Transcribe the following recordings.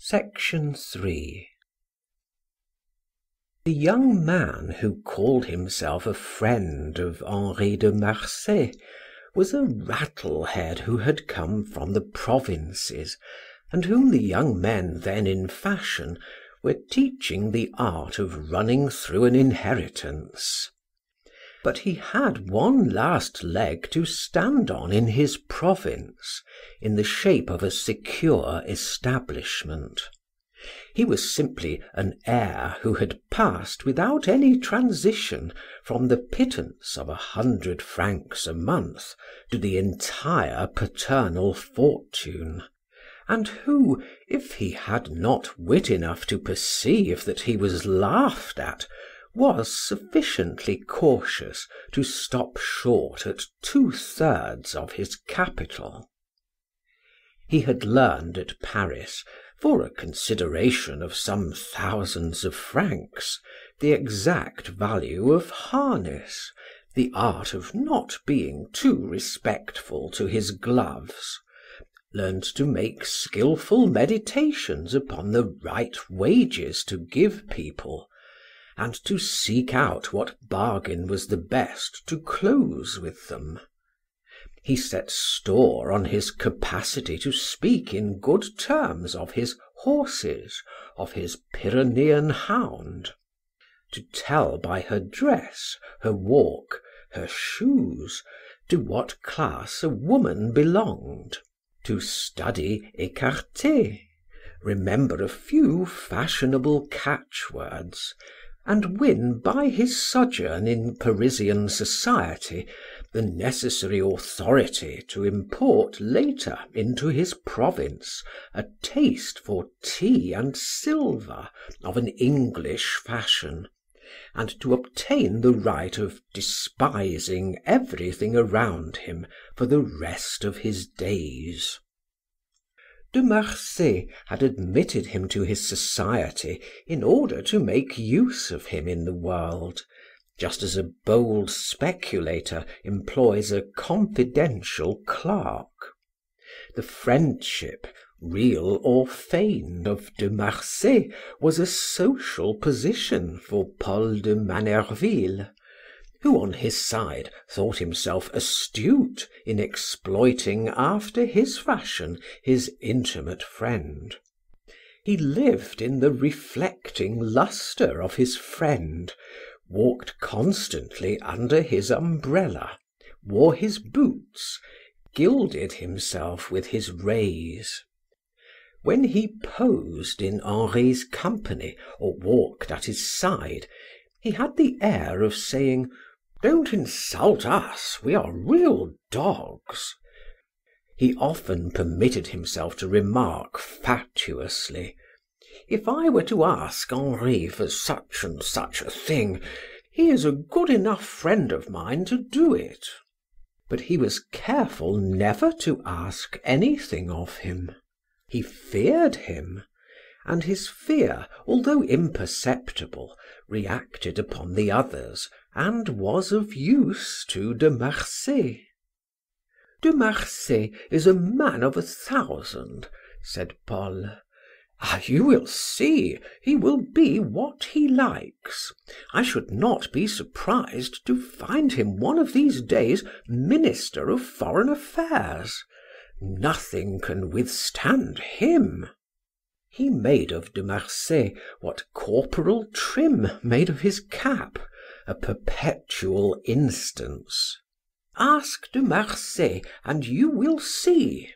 Section 3. The young man who called himself a friend of Henri de Marsay was a rattle-head who had come from the provinces, and whom the young men then in fashion were teaching the art of running through an inheritance. But he had one last leg to stand on in his province, in the shape of a secure establishment. He was simply an heir who had passed without any transition from the pittance of 100 francs a month to the entire paternal fortune, and who, if he had not wit enough to perceive that he was laughed at, was sufficiently cautious to stop short at 2/3 of his capital. He had learned at Paris, for a consideration of some thousands of francs, the exact value of harness, the art of not being too respectful to his gloves, learned to make skillful meditations upon the right wages to give people, and to seek out what bargain was the best to close with them. He set store on his capacity to speak in good terms of his horses, of his Pyrenean hound, to tell by her dress, her walk, her shoes, to what class a woman belonged, to study écarté, remember a few fashionable catchwords, and win by his sojourn in Parisian society the necessary authority to import later into his province a taste for tea and silver of an English fashion, and to obtain the right of despising everything around him for the rest of his days. De Marsay had admitted him to his society in order to make use of him in the world, just as a bold speculator employs a confidential clerk. The friendship, real or feigned, of de Marsay was a social position for Paul de Manerville, who on his side thought himself astute in exploiting after his fashion his intimate friend. He lived in the reflecting lustre of his friend, walked constantly under his umbrella, wore his boots, gilded himself with his rays. When he posed in Henri's company or walked at his side, he had the air of saying, "Don't insult us, we are real dogs." He often permitted himself to remark fatuously, "If I were to ask Henri for such and such a thing, he is a good enough friend of mine to do it." But he was careful never to ask anything of him. He feared him, and his fear, although imperceptible, reacted upon the others and was of use to de Marsay. "De Marsay is a man of 1,000," said Paul. "Ah, you will see, he will be what he likes. I should not be surprised to find him one of these days Minister of Foreign Affairs. Nothing can withstand him." He made of de Marsay what Corporal Trim made of his cap, a perpetual instance. "Ask de Marsay and you will see."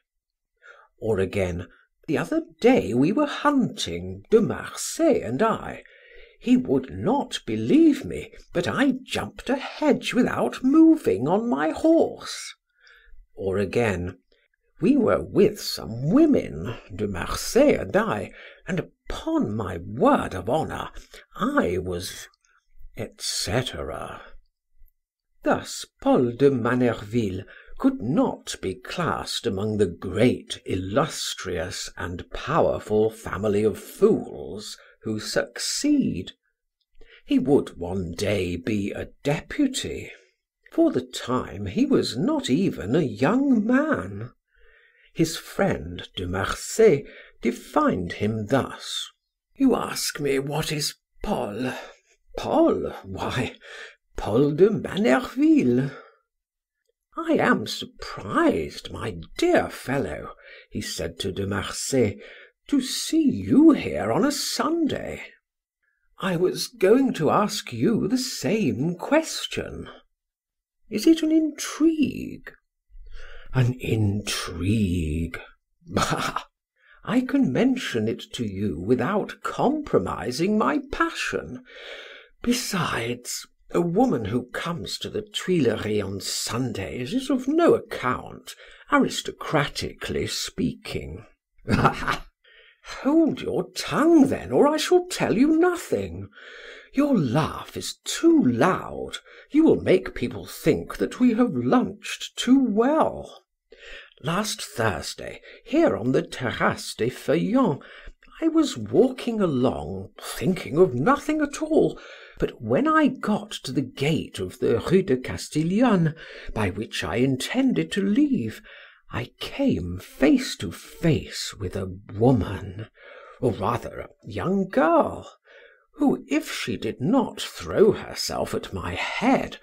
Or again, "The other day we were hunting, de Marsay and I. He would not believe me, but I jumped a hedge without moving on my horse." Or again, "We were with some women, de Marsay and I, and upon my word of honor, I was," etc. Thus Paul de Manerville could not be classed among the great, illustrious, and powerful family of fools who succeed. He would one day be a deputy. For the time he was not even a young man. His friend de Marsay defined him thus: "You ask me what is Paul? Paul? Why, Paul de Manerville." "I am surprised, my dear fellow," he said to De Marsay, "to see you here on a Sunday." "I was going to ask you the same question." "Is it an intrigue?" "An intrigue? Bah! I can mention it to you without compromising my passion. Besides, a woman who comes to the Tuileries on Sundays is of no account, aristocratically speaking." "Hold your tongue then, or I shall tell you nothing. Your laugh is too loud, you will make people think that we have lunched too well. Last Thursday, here on the Terrasse des Feuillants, I was walking along, thinking of nothing at all, but when I got to the gate of the Rue de Castiglione, by which I intended to leave, I came face to face with a woman, or rather a young girl, who, if she did not throw herself at my head,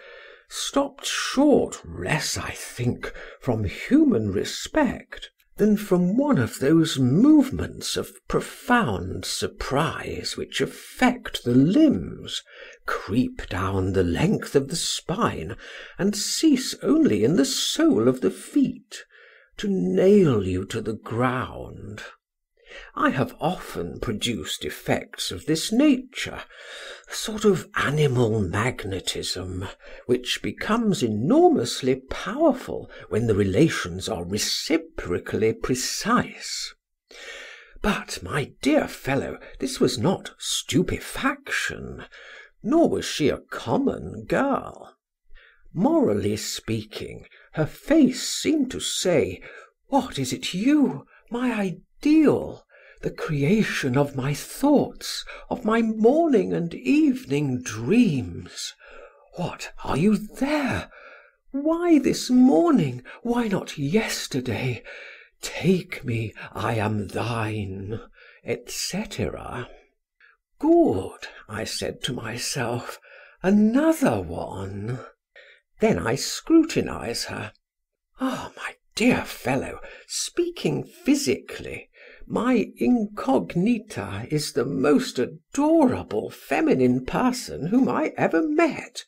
stopped short less, I think, from human respect than from one of those movements of profound surprise which affect the limbs, creep down the length of the spine, and cease only in the sole of the feet, to nail you to the ground. I have often produced effects of this nature, a sort of animal magnetism, which becomes enormously powerful when the relations are reciprocally precise. But, my dear fellow, this was not stupefaction, nor was she a common girl. Morally speaking, her face seemed to say, "What, is it you, my ideal, the creation of my thoughts, of my morning and evening dreams? What, are you there? Why this morning? Why not yesterday? Take me, I am thine," etc. "Good," I said to myself, "another one." Then I scrutinize her. Ah, my dear fellow, speaking physically, my incognita is the most adorable feminine person whom I ever met.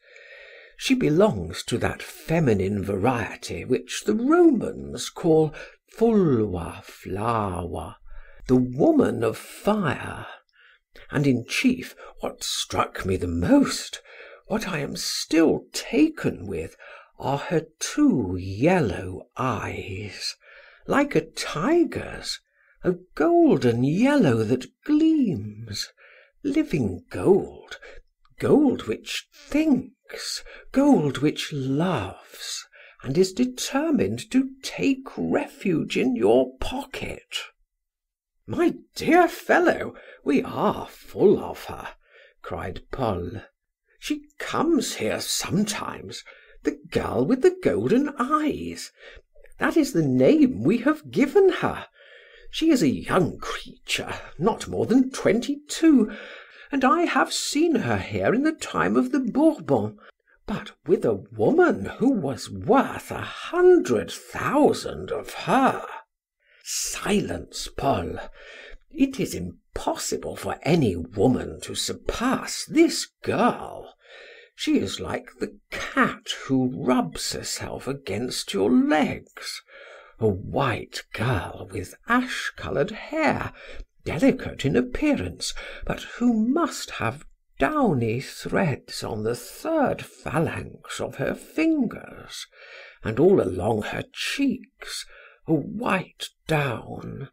She belongs to that feminine variety which the Romans call fulva flava, the woman of fire. And in chief, what struck me the most, what I am still taken with, are her two yellow eyes, like a tiger's, a golden yellow that gleams, living gold, gold which thinks, gold which loves, and is determined to take refuge in your pocket. "My dear fellow, we are full of her," cried Paul. "She comes here sometimes, the girl with the golden eyes. That is the name we have given her. She is a young creature, not more than 22, and I have seen her here in the time of the Bourbons, but with a woman who was worth 100,000 of her." "Silence, Paul. It is impossible for any woman to surpass this girl. She is like the cat who rubs herself against your legs, a white girl with ash-colored hair, delicate in appearance, but who must have downy threads on the third phalanx of her fingers, and all along her cheeks a white down,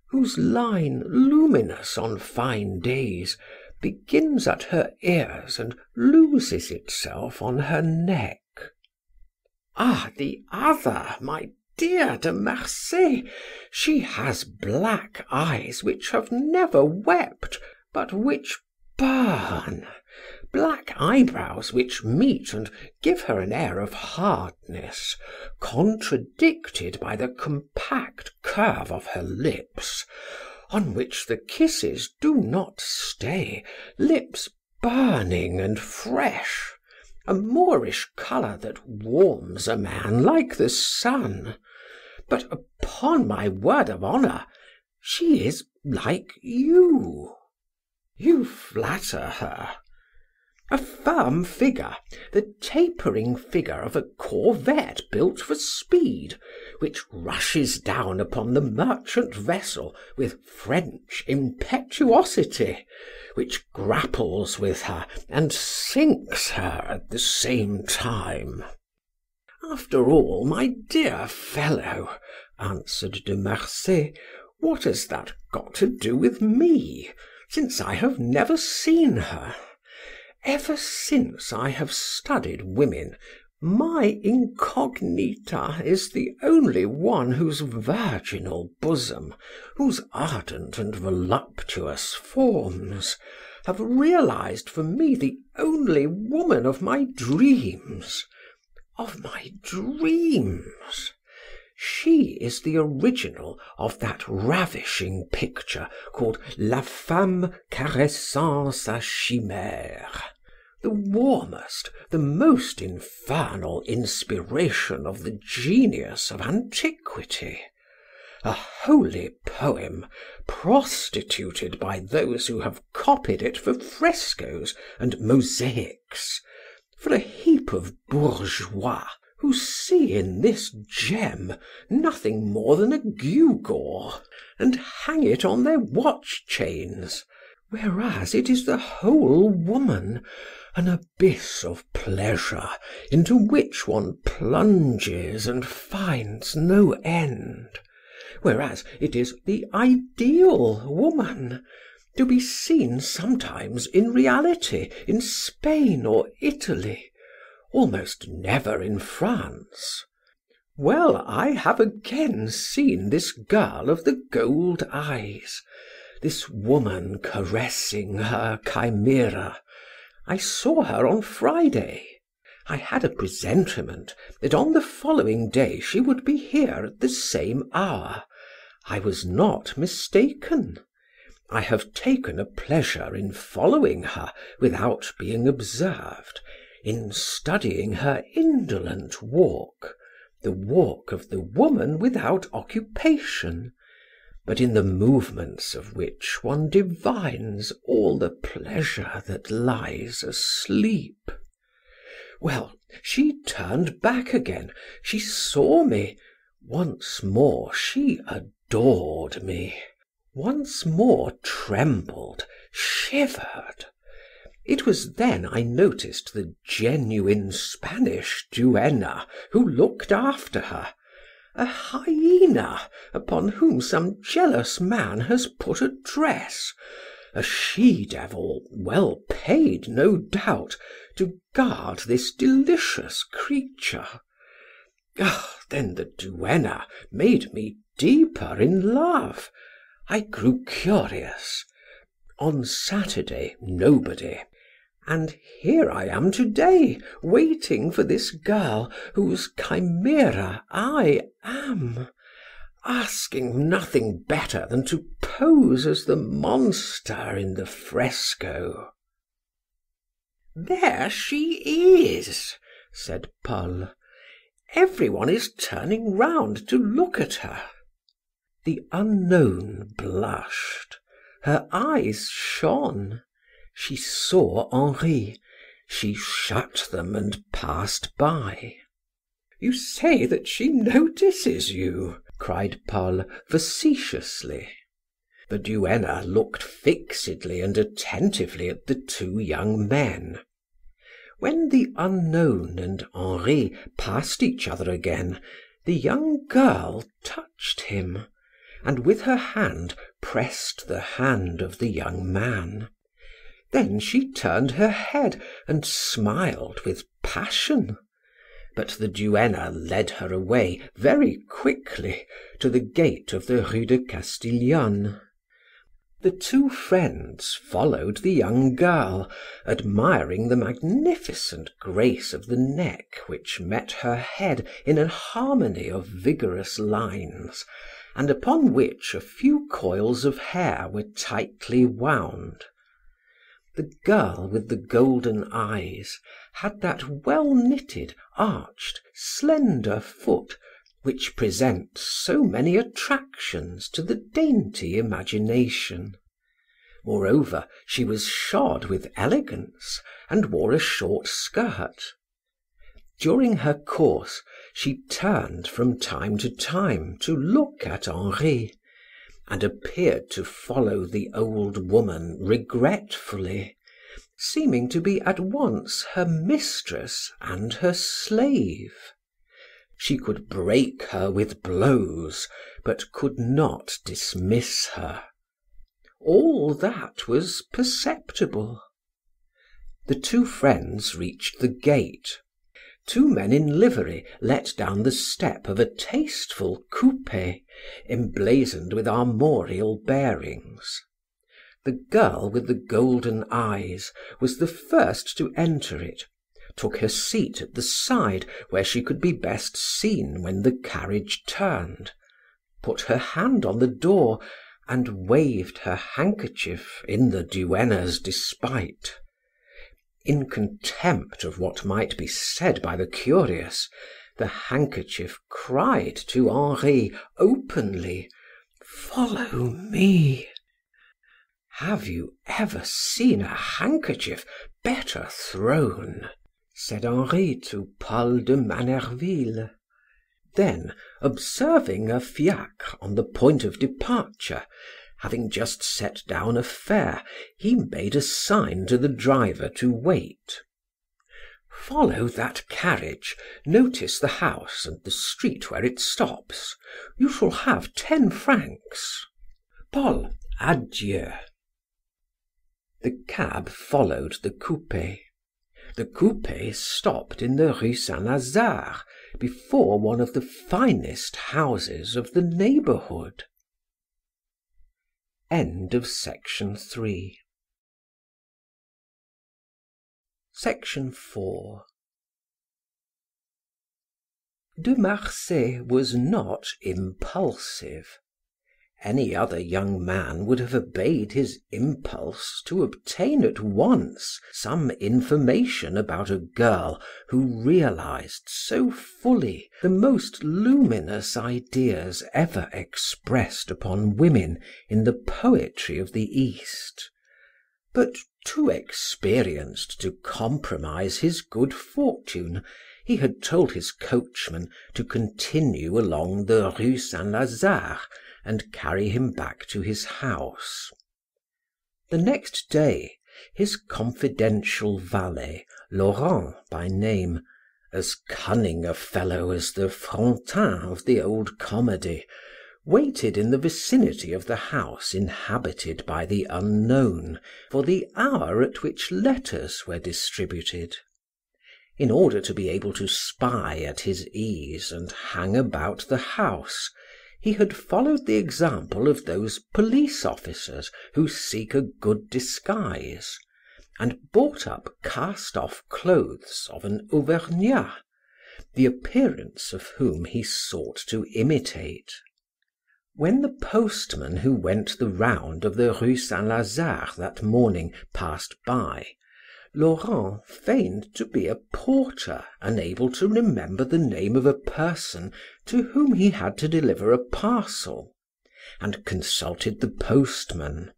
whose line, luminous on fine days, begins at her ears and loses itself on her neck." "Ah, the other, my dear De Marsay, she has black eyes which have never wept, but which burn, black eyebrows which meet and give her an air of hardness, contradicted by the compact curve of her lips. on which the kisses do not stay, lips burning and fresh, a Moorish colour that warms a man like the sun. But upon my word of honour, she is like you. You flatter her. A firm figure, the tapering figure of a corvette built for speed, which rushes down upon the merchant vessel with French impetuosity, which grapples with her and sinks her at the same time. After all, my dear fellow, answered De Marsay, what has that got to do with me, since I have never seen her? Ever since I have studied women, my incognita is the only one whose virginal bosom, whose ardent and voluptuous forms, have realized for me the only woman of my dreams. Of my dreams! She is the original of that ravishing picture called La Femme caressant sa chimère, the warmest, the most infernal inspiration of the genius of antiquity, a holy poem prostituted by those who have copied it for frescoes and mosaics, for a heap of bourgeois who see in this gem nothing more than a gewgaw, and hang it on their watch chains, whereas it is the whole woman, an abyss of pleasure into which one plunges and finds no end, whereas it is the ideal woman, to be seen sometimes in reality in Spain or Italy, almost never in France. Well, I have again seen this girl of the gold eyes, this woman caressing her chimera. I saw her on Friday. I had a presentiment that on the following day she would be here at the same hour. I was not mistaken. I have taken a pleasure in following her without being observed, in studying her indolent walk, the walk of the woman without occupation, but in the movements of which one divines all the pleasure that lies asleep. Well, she turned back again, she saw me, once more she adored me, once more trembled, shivered. It was then I noticed the genuine Spanish duenna who looked after her, a hyena upon whom some jealous man has put a dress, a she-devil, well paid, no doubt, to guard this delicious creature. Ah, then the duenna made me deeper in love. I grew curious. On Saturday, nobody. And here I am today, waiting for this girl whose chimera I am, asking nothing better than to pose as the monster in the fresco. There she is, said Paul. Everyone is turning round to look at her. The unknown blushed. Her eyes shone. She saw Henri. She shut them and passed by. You say that she notices you, cried Paul facetiously. The duenna looked fixedly and attentively at the two young men. When the unknown and Henri passed each other again, the young girl touched him, and with her hand pressed the hand of the young man. Then she turned her head and smiled with passion. But the duenna led her away very quickly to the gate of the Rue de Castiglione. The two friends followed the young girl, admiring the magnificent grace of the neck which met her head in a harmony of vigorous lines, and upon which a few coils of hair were tightly wound. The girl with the golden eyes had that well-knitted, arched, slender foot which presents so many attractions to the dainty imagination. Moreover, she was shod with elegance and wore a short skirt. During her course, she turned from time to time to look at Henri, and appeared to follow the old woman regretfully, seeming to be at once her mistress and her slave. She could break her with blows, but could not dismiss her. All that was perceptible. The two friends reached the gate. Two men in livery let down the step of a tasteful coupe, emblazoned with armorial bearings. The girl with the golden eyes was the first to enter it, took her seat at the side where she could be best seen when the carriage turned, put her hand on the door, and waved her handkerchief in the duenna's despite. In contempt of what might be said by the curious, the handkerchief cried to Henri openly, "Follow me." "Have you ever seen a handkerchief better thrown?" said Henri to Paul de Manerville. Then, observing a fiacre on the point of departure, having just set down a fare, he made a sign to the driver to wait. "Follow that carriage, notice the house and the street where it stops. You shall have 10 francs. Paul, adieu." The cab followed the coupe. The coupe stopped in the Rue Saint-Lazare, before one of the finest houses of the neighborhood. Section 4. De Marsay was not impulsive. Any other young man would have obeyed his impulse to obtain at once some information about a girl who realized so fully the most luminous ideas ever expressed upon women in the poetry of the East, but too experienced to compromise his good fortune, he had told his coachman to continue along the Rue Saint-Lazare and carry him back to his house. The next day, his confidential valet, Laurent by name, as cunning a fellow as the Frontin of the old comedy, waited in the vicinity of the house inhabited by the unknown for the hour at which letters were distributed. In order to be able to spy at his ease and hang about the house, he had followed the example of those police officers who seek a good disguise, and bought up cast-off clothes of an Auvergnat, the appearance of whom he sought to imitate. When the postman who went the round of the Rue Saint-Lazare that morning passed by, Laurent feigned to be a porter unable to remember the name of a person to whom he had to deliver a parcel, and consulted the postman.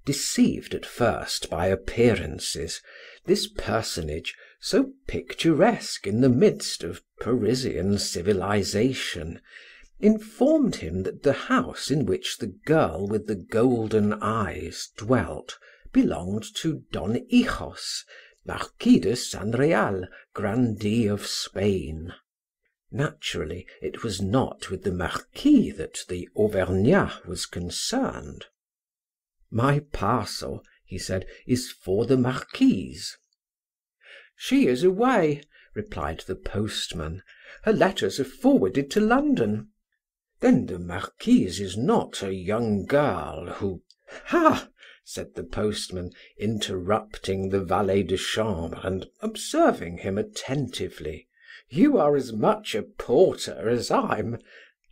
Deceived at first by appearances, this personage, so picturesque in the midst of Parisian civilization, informed him that the house in which the girl with the golden eyes dwelt belonged to Don Hijos, Marquis de San Real, grandee of Spain. Naturally, it was not with the Marquis that the Auvergnat was concerned. "My parcel," he said, "is for the Marquise." "She is away," replied the postman. "Her letters are forwarded to London." "Then the Marquise is not a young girl who—" "Ha!" said the postman, interrupting the valet de chambre and observing him attentively. "You are as much a porter as I'm.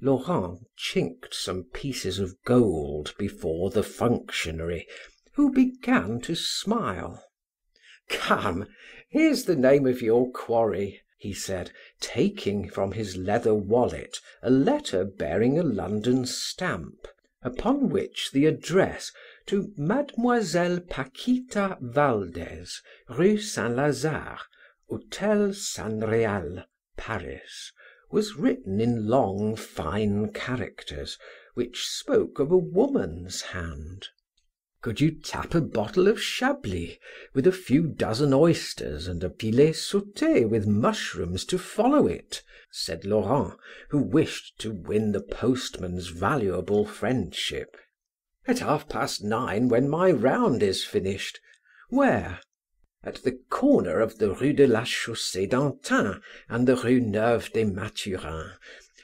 Laurent chinked some pieces of gold before the functionary, who began to smile. "Come, here's the name of your quarry," he said, taking from his leather wallet a letter bearing a London stamp, upon which the address to Mademoiselle Paquita Valdez, Rue Saint-Lazare, Hôtel San Real, Paris, was written in long, fine characters, which spoke of a woman's hand. "Could you tap a bottle of Chablis with a few dozen oysters and a filet sauté with mushrooms to follow it?" said Laurent, who wished to win the postman's valuable friendship. "At 9:30, when my round is finished. Where?" "At the corner of the Rue de la Chaussée d'Antin and the Rue Neuve des Mathurins,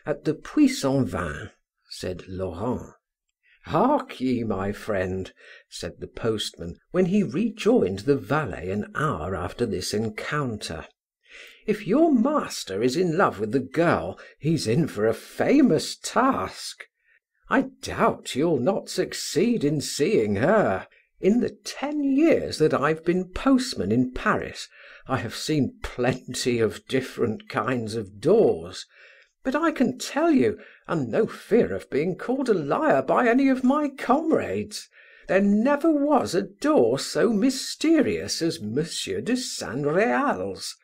at the Puits Sans Vin," said Laurent. "Hark ye, my friend," said the postman, when he rejoined the valet an hour after this encounter, "if your master is in love with the girl, he's in for a famous task. I doubt you'll not succeed in seeing her. In the 10 years that I've been postman in Paris, I have seen plenty of different kinds of doors, but I can tell you, and no fear of being called a liar by any of my comrades, there never was a door so mysterious as Monsieur de Saint Real's.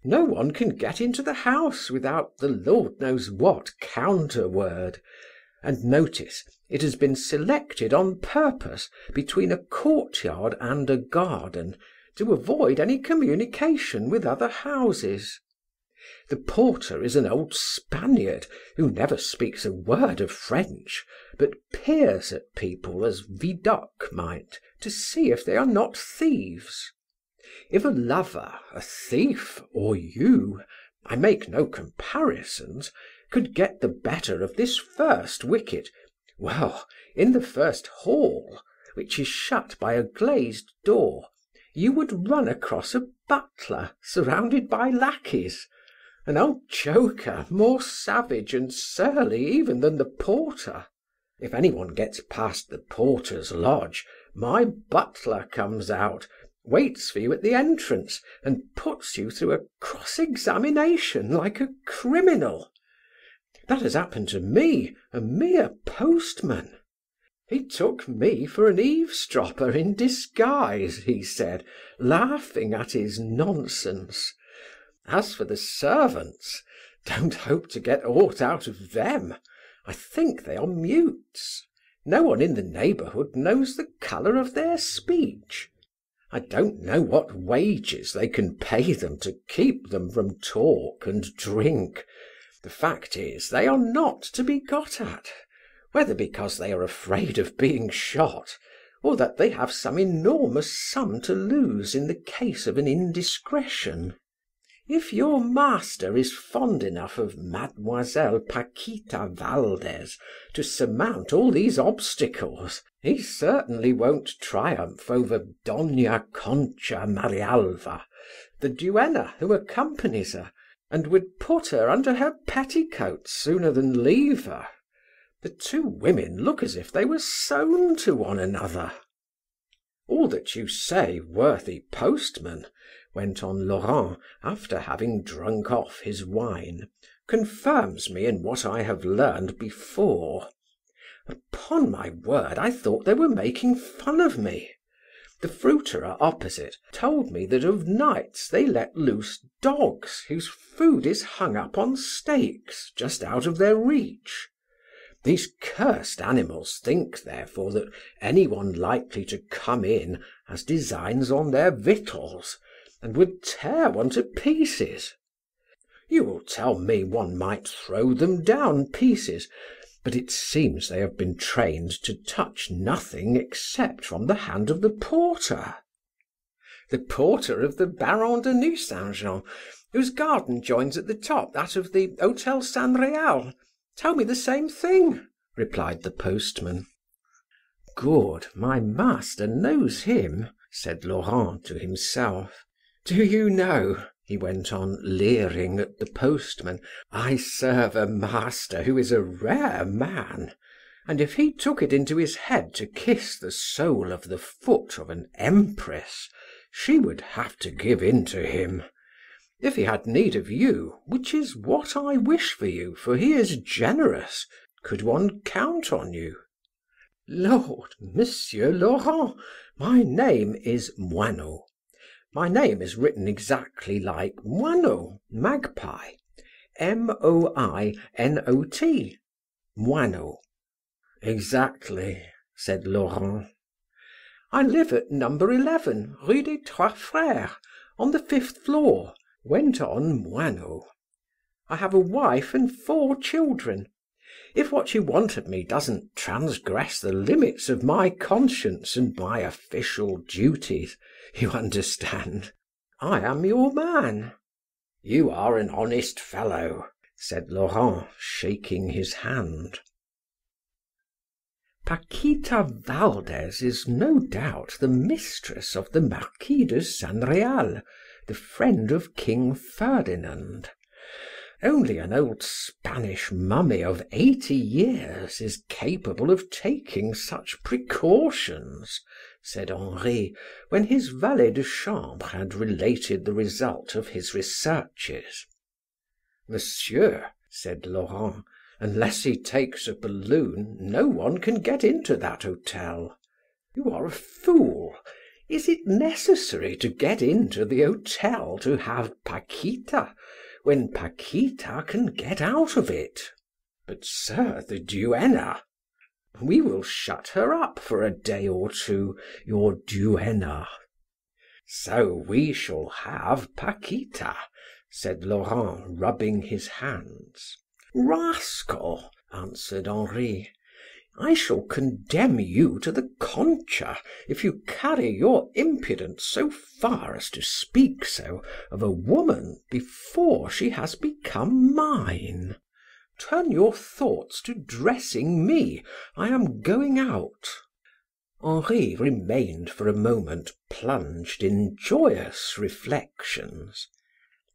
No one can get into the house without the Lord knows what counterword. And notice, it has been selected on purpose between a courtyard and a garden, to avoid any communication with other houses. The porter is an old Spaniard who never speaks a word of French, but peers at people as Vidocq might, to see if they are not thieves. If a lover, a thief, or you, I make no comparisons, could get the better of this first wicket, well, in the first hall, which is shut by a glazed door, you would run across a butler surrounded by lackeys, an old joker more savage and surly even than the porter. If anyone gets past the porter's lodge, my butler comes out, waits for you at the entrance, and puts you through a cross-examination like a criminal. That has happened to me, a mere postman. He took me for an eavesdropper in disguise, he said, laughing at his nonsense. As for the servants, don't hope to get aught out of them. I think they are mutes. No one in the neighborhood knows the color of their speech. I don't know what wages they can pay them to keep them from talk and drink. The fact is, they are not to be got at, whether because they are afraid of being shot, or that they have some enormous sum to lose in the case of an indiscretion. If your master is fond enough of Mademoiselle Paquita Valdez to surmount all these obstacles, he certainly won't triumph over Dona Concha Marialva, the duenna who accompanies her, and would put her under her petticoats sooner than leave her. The two women look as if they were sewn to one another. All that you say, worthy postman, went on Laurent, after having drunk off his wine, confirms me in what I have learned before. Upon my word, I thought they were making fun of me. The fruiterer opposite told me that of nights they let loose dogs whose food is hung up on stakes just out of their reach. These cursed animals think, therefore, that anyone likely to come in has designs on their victuals, and would tear one to pieces. You will tell me one might throw them down pieces, but it seems they have been trained to touch nothing except from the hand of the porter. The porter of the Baron de Nucingen, whose garden joins at the top that of the Hôtel San Real, told me the same thing, replied the postman. Good, my master knows him, said Laurent to himself. Do you know, he went on, leering at the postman. "I serve a master who is a rare man, and if he took it into his head to kiss the sole of the foot of an empress, she would have to give in to him. If he had need of you, which is what I wish for you, for he is generous, could one count on you?" "Lord, Monsieur Laurent, my name is Moinot. My name is written exactly like moineau, magpie. Moinot. Moinot." "Exactly," said Laurent. "I live at number 11, Rue des Trois Frères, on the 5th floor," went on Moinot. "I have a wife and 4 children. If what you want of me doesn't transgress the limits of my conscience and my official duties, you understand, I am your man." "You are an honest fellow," said Laurent, shaking his hand. Paquita Valdes is no doubt the mistress of the Marquis de San Real, the friend of King Ferdinand. Only an old Spanish mummy of 80 years is capable of taking such precautions, said Honoré, when his valet de chambre had related the result of his researches. "Monsieur," said Laurent, "unless he takes a balloon, no one can get into that hotel. You are a fool. Is it necessary to get into the hotel to have Paquita, when Paquita can get out of it? But, sir, the duenna—" "We will shut her up for a day or two, your duenna." "So we shall have Paquita," said Laurent, rubbing his hands. "Rascal!" answered Henri. "I shall condemn you to the Concha if you carry your impudence so far as to speak so of a woman before she has become mine. Turn your thoughts to dressing me. I am going out." Henri remained for a moment plunged in joyous reflections.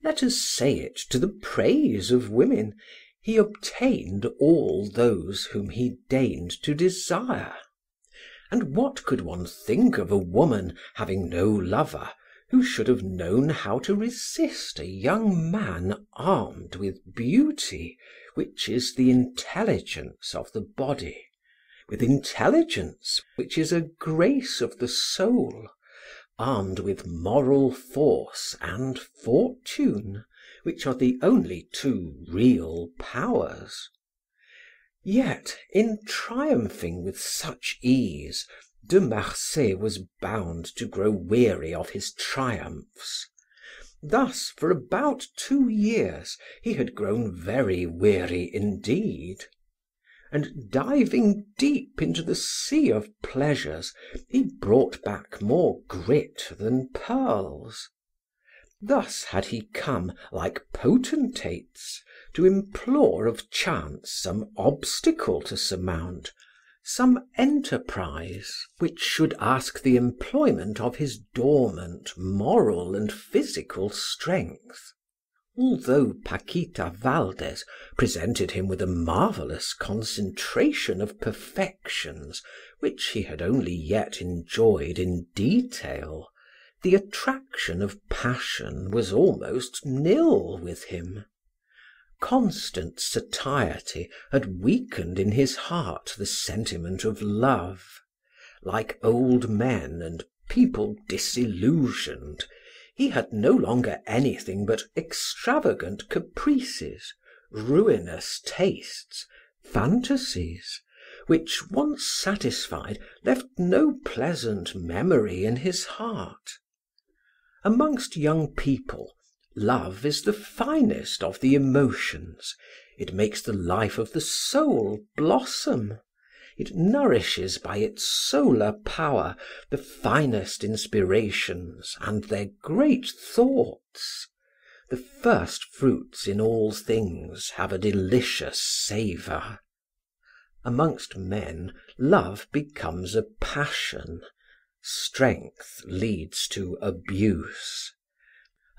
Let us say it to the praise of women, he obtained all those whom he deigned to desire. And what could one think of a woman having no lover, who should have known how to resist a young man armed with beauty, which is the intelligence of the body, with intelligence, which is a grace of the soul, armed with moral force and fortune, which are the only 2 real powers? Yet, in triumphing with such ease, De Marsay was bound to grow weary of his triumphs. Thus, for about 2 years, he had grown very weary indeed. And diving deep into the sea of pleasures, he brought back more grit than pearls. Thus had he come, like potentates, to implore of chance some obstacle to surmount, some enterprise which should ask the employment of his dormant moral and physical strength. Although Paquita Valdes presented him with a marvelous concentration of perfections which he had only yet enjoyed in detail, the attraction of passion was almost nil with him. Constant satiety had weakened in his heart the sentiment of love. Like old men and people disillusioned, he had no longer anything but extravagant caprices, ruinous tastes, fantasies, which, once satisfied, left no pleasant memory in his heart. Amongst young people, love is the finest of the emotions. It makes the life of the soul blossom. It nourishes by its solar power the finest inspirations and their great thoughts. The first fruits in all things have a delicious savor. Amongst men, love becomes a passion. Strength leads to abuse.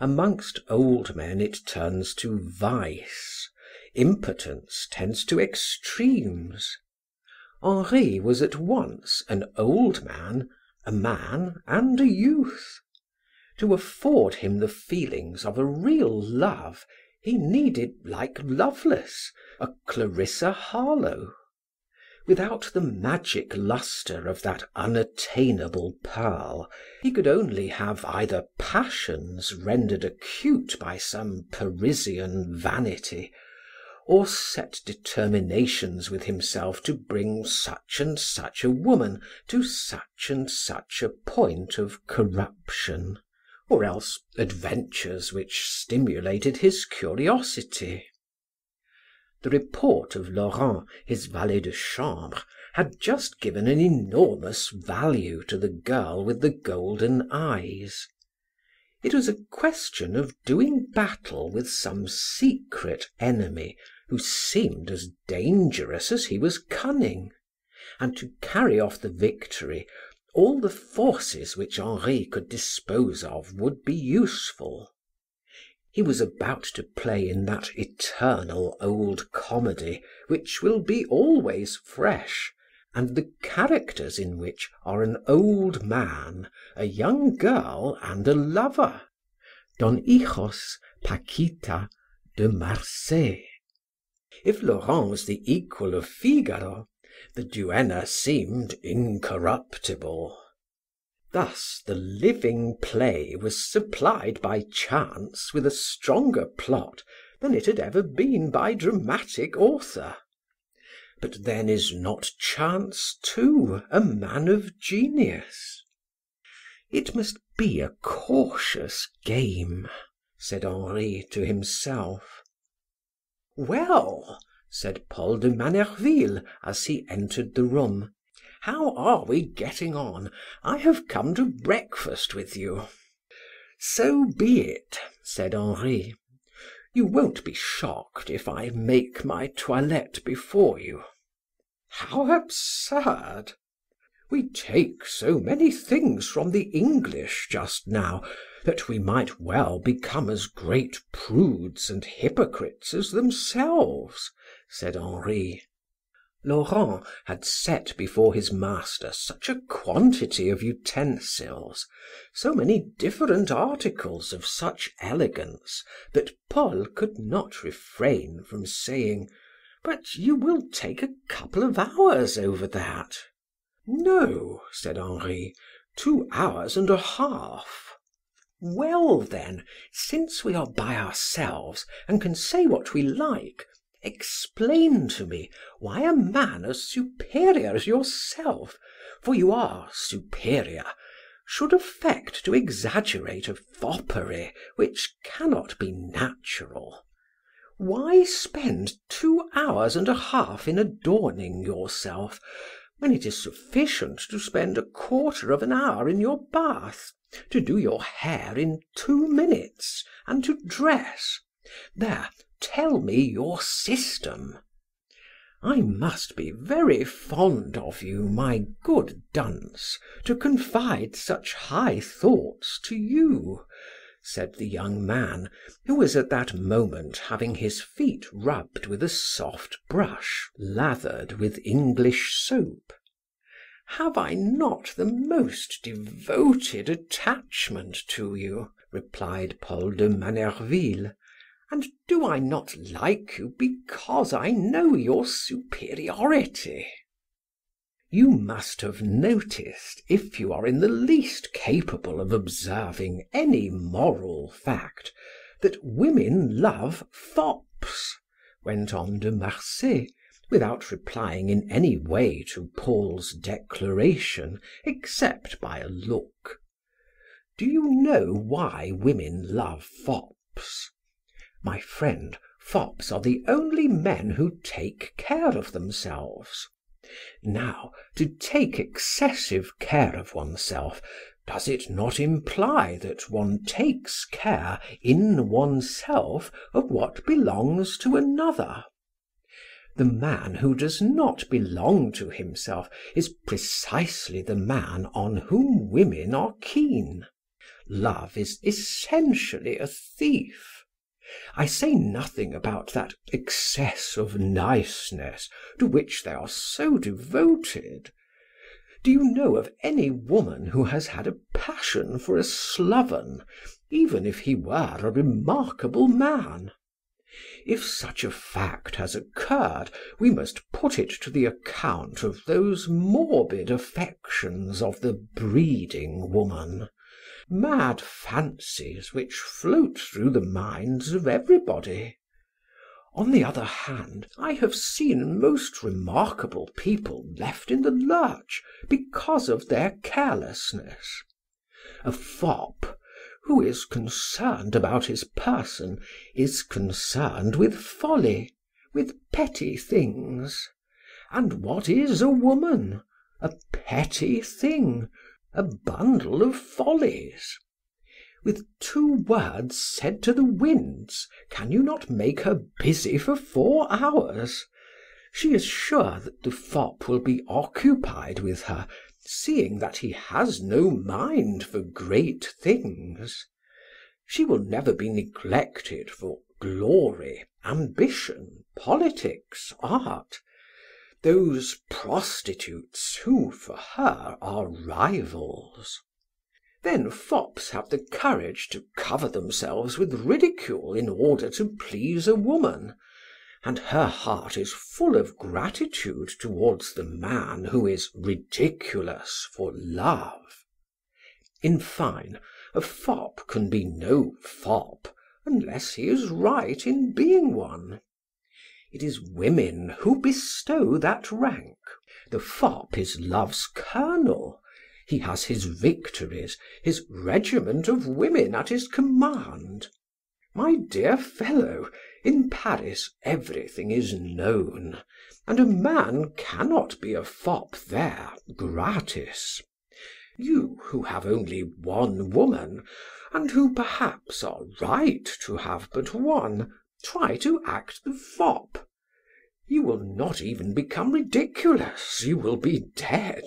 Amongst old men it turns to vice, impotence tends to extremes. Henri was at once an old man, a man, and a youth. To afford him the feelings of a real love, he needed, like Lovelace, a Clarissa Harlowe. Without the magic lustre of that unattainable pearl, he could only have either passions rendered acute by some Parisian vanity, or set determinations with himself to bring such and such a woman to such and such a point of corruption, or else adventures which stimulated his curiosity. The report of Laurent, his valet de chambre, had just given an enormous value to the girl with the golden eyes. It was a question of doing battle with some secret enemy who seemed as dangerous as he was cunning, and to carry off the victory, all the forces which Henri could dispose of would be useful. He was about to play in that eternal old comedy which will be always fresh, and the characters in which are an old man, a young girl, and a lover. Don Hijos, Paquita, de Marsay. If Laurent was the equal of Figaro, the duenna seemed incorruptible. Thus the living play was supplied by chance with a stronger plot than it had ever been by dramatic author. But then is not chance too a man of genius? It must be a cautious game, said Henri to himself. Well, said Paul de Manerville as he entered the room, how are we getting on? I have come to breakfast with you. So be it, said Henri. You won't be shocked if I make my toilette before you. How absurd! We take so many things from the English just now that we might well become as great prudes and hypocrites as themselves, said Henri. Laurent had set before his master such a quantity of utensils, so many different articles of such elegance, that Paul could not refrain from saying, "But you will take a couple of hours over that." "No," said Henri, 2 hours and a half. "Well, then, since we are by ourselves and can say what we like, explain to me why a man as superior as yourself, for you are superior, should affect to exaggerate a foppery which cannot be natural. Why spend 2 hours and a half in adorning yourself, when it is sufficient to spend 1/4 of an hour in your bath, to do your hair in 2 minutes, and to dress? There, tell me your system. I must be very fond of you, my good dunce, to confide such high thoughts to you," said the young man, who was at that moment having his feet rubbed with a soft brush lathered with English soap. "Have I not the most devoted attachment to you?" replied Paul de Manerville. "And do I not like you because I know your superiority? You must have noticed, if you are in the least capable of observing any moral fact, that women love fops," went on de Marsay, without replying in any way to Paul's declaration, except by a look. "Do you know why women love fops? My friend, fops are the only men who take care of themselves. Now, to take excessive care of oneself, does it not imply that one takes care in oneself of what belongs to another? The man who does not belong to himself is precisely the man on whom women are keen. Love is essentially a thief. I say nothing about that excess of niceness to which they are so devoted. Do you know of any woman who has had a passion for a sloven, even if he were a remarkable man? If such a fact has occurred, we must put it to the account of those morbid affections of the breeding woman, mad fancies which float through the minds of everybody. On the other hand, I have seen most remarkable people left in the lurch because of their carelessness. A fop, who is concerned about his person, is concerned with folly, with petty things. And what is a woman? A petty thing, a bundle of follies. With 2 words said to the winds, can you not make her busy for 4 hours? She is sure that the fop will be occupied with her, seeing that he has no mind for great things. She will never be neglected for glory, ambition, politics, art, those prostitutes who for her are rivals. Then fops have the courage to cover themselves with ridicule in order to please a woman, and her heart is full of gratitude towards the man who is ridiculous for love. In fine, a fop can be no fop unless he is right in being one. It is women who bestow that rank. The fop is love's colonel. He has his victories, his regiment of women at his command. My dear fellow, in Paris everything is known, and a man cannot be a fop there gratis. You who have only one woman, and who perhaps are right to have but one, try to act the fop. You will not even become ridiculous, you will be dead.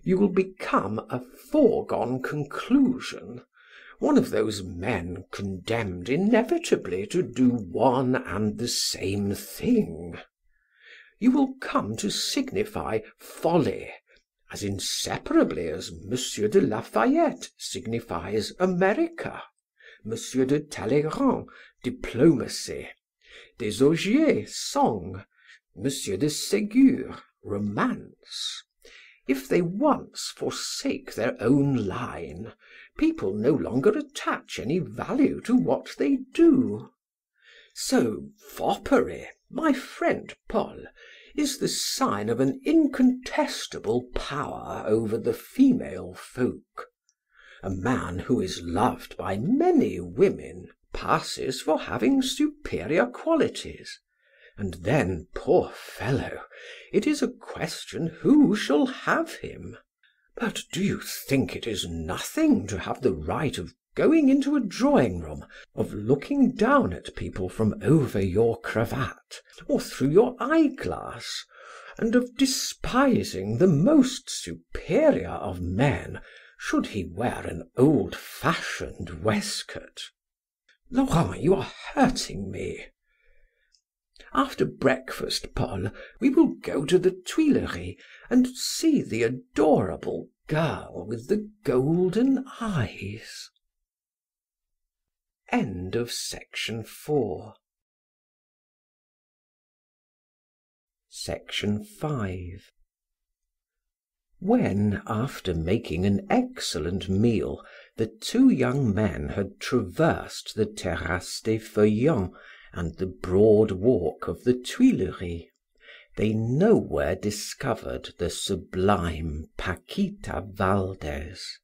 You will become a foregone conclusion, one of those men condemned inevitably to do one and the same thing. You will come to signify folly as inseparably as M. de Lafayette signifies America, M. de Talleyrand diplomacy, Desaugiers song, M. de Ségur romance. If they once forsake their own line, people no longer attach any value to what they do. So foppery, my friend Paul, is the sign of an incontestable power over the female folk. A man who is loved by many women passes for having superior qualities. And then, poor fellow, it is a question who shall have him. But do you think it is nothing to have the right of going into a drawing room, of looking down at people from over your cravat, or through your eyeglass, and of despising the most superior of men, should he wear an old-fashioned waistcoat? Laurent, you are hurting me. After breakfast, Paul, we will go to the Tuileries and see the adorable girl with the golden eyes. End of section 4. Section 5. When, after making an excellent meal, the 2 young men had traversed the Terrasse des Feuillants and the broad walk of the Tuileries, they nowhere discovered the sublime Paquita Valdez,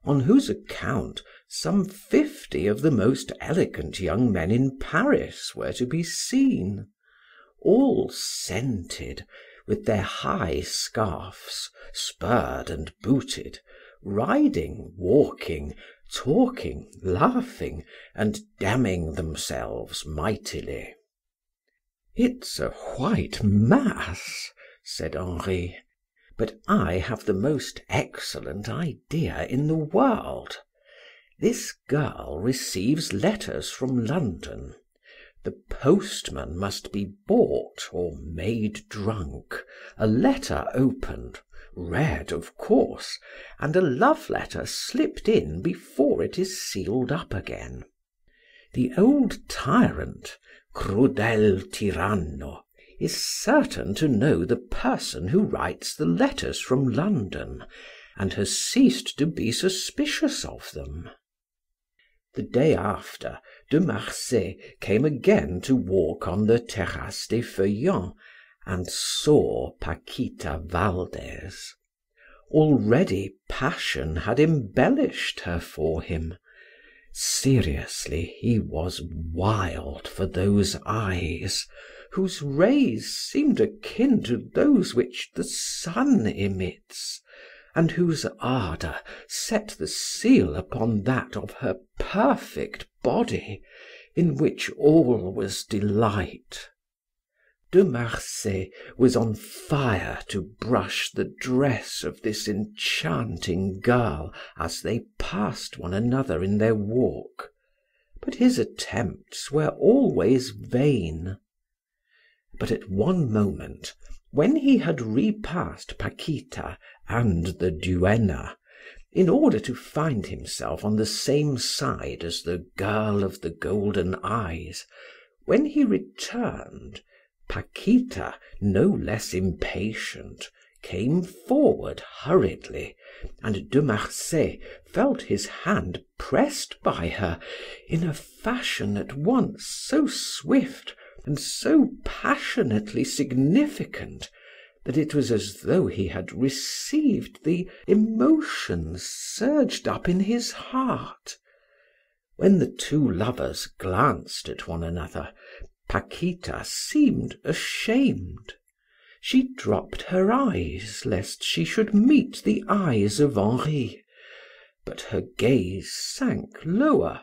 on whose account some 50 of the most elegant young men in Paris were to be seen, all scented, with their high scarfs, spurred and booted, riding, walking, talking, laughing, and damning themselves mightily. "It's a white mass," said Henri, "but I have the most excellent idea in the world. This girl receives letters from London. The postman must be bought or made drunk, a letter opened, read, of course, and a love letter slipped in before it is sealed up again. The old tyrant, crudel tiranno, is certain to know the person who writes the letters from London, and has ceased to be suspicious of them. The day after, de Marsay came again to walk on the Terrasse des Feuillants, and saw Paquita Valdes. Already passion had embellished her for him. Seriously, he was wild for those eyes, whose rays seemed akin to those which the sun emits, and whose ardor set the seal upon that of her perfect body, in which all was delight. De Marsay was on fire to brush the dress of this enchanting girl as they passed one another in their walk, but his attempts were always vain. But at one moment, when he had repassed Paquita and the duenna, in order to find himself on the same side as the girl of the golden eyes, when he returned, Paquita, no less impatient, came forward hurriedly, and de Marsay felt his hand pressed by her in a fashion at once so swift and so passionately significant that it was as though he had received the emotions surged up in his heart. When the two lovers glanced at one another, Paquita seemed ashamed. She dropped her eyes lest she should meet the eyes of Henri, but her gaze sank lower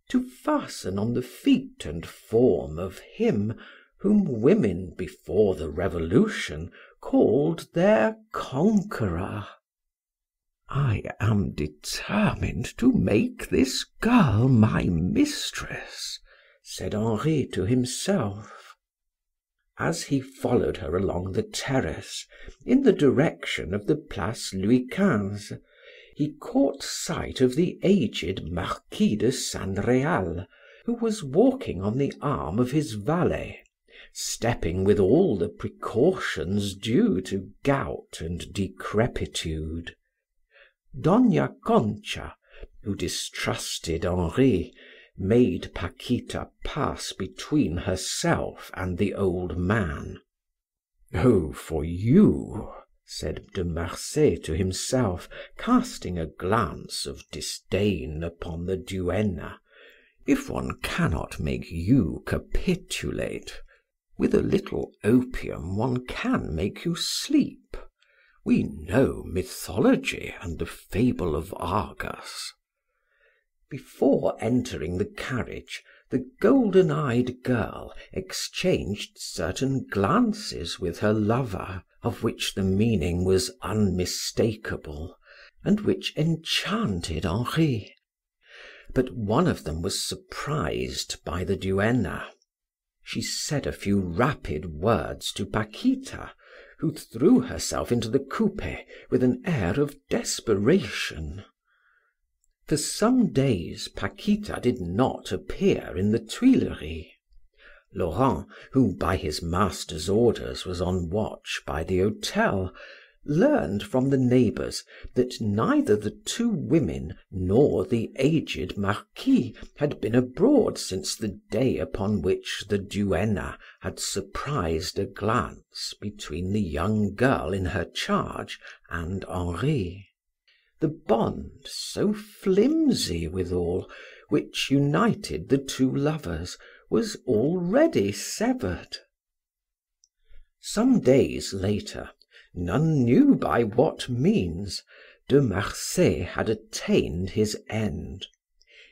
to fasten on the feet and form of him whom women before the Revolution called their conqueror. "I am determined to make this girl my mistress," said Henri to himself. As he followed her along the terrace, in the direction of the Place Louis XV, he caught sight of the aged Marquis de San Real, who was walking on the arm of his valet, stepping with all the precautions due to gout and decrepitude. Dona Concha, who distrusted Henri, made Paquita pass between herself and the old man. "Oh, for you," said de Marsay to himself, casting a glance of disdain upon the duenna, "if one cannot make you capitulate, with a little opium one can make you sleep. We know mythology and the fable of Argus." Before entering the carriage, the golden-eyed girl exchanged certain glances with her lover, of which the meaning was unmistakable, and which enchanted Henri. But one of them was surprised by the duenna. She said a few rapid words to Paquita, who threw herself into the coupe with an air of desperation. For some days Paquita did not appear in the Tuileries. Laurent, who by his master's orders was on watch by the hotel, learned from the neighbors that neither the two women nor the aged Marquis had been abroad since the day upon which the duenna had surprised a glance between the young girl in her charge and Henri. The bond, so flimsy withal, which united the two lovers, was already severed. Some days later, none knew by what means, de Marsay had attained his end.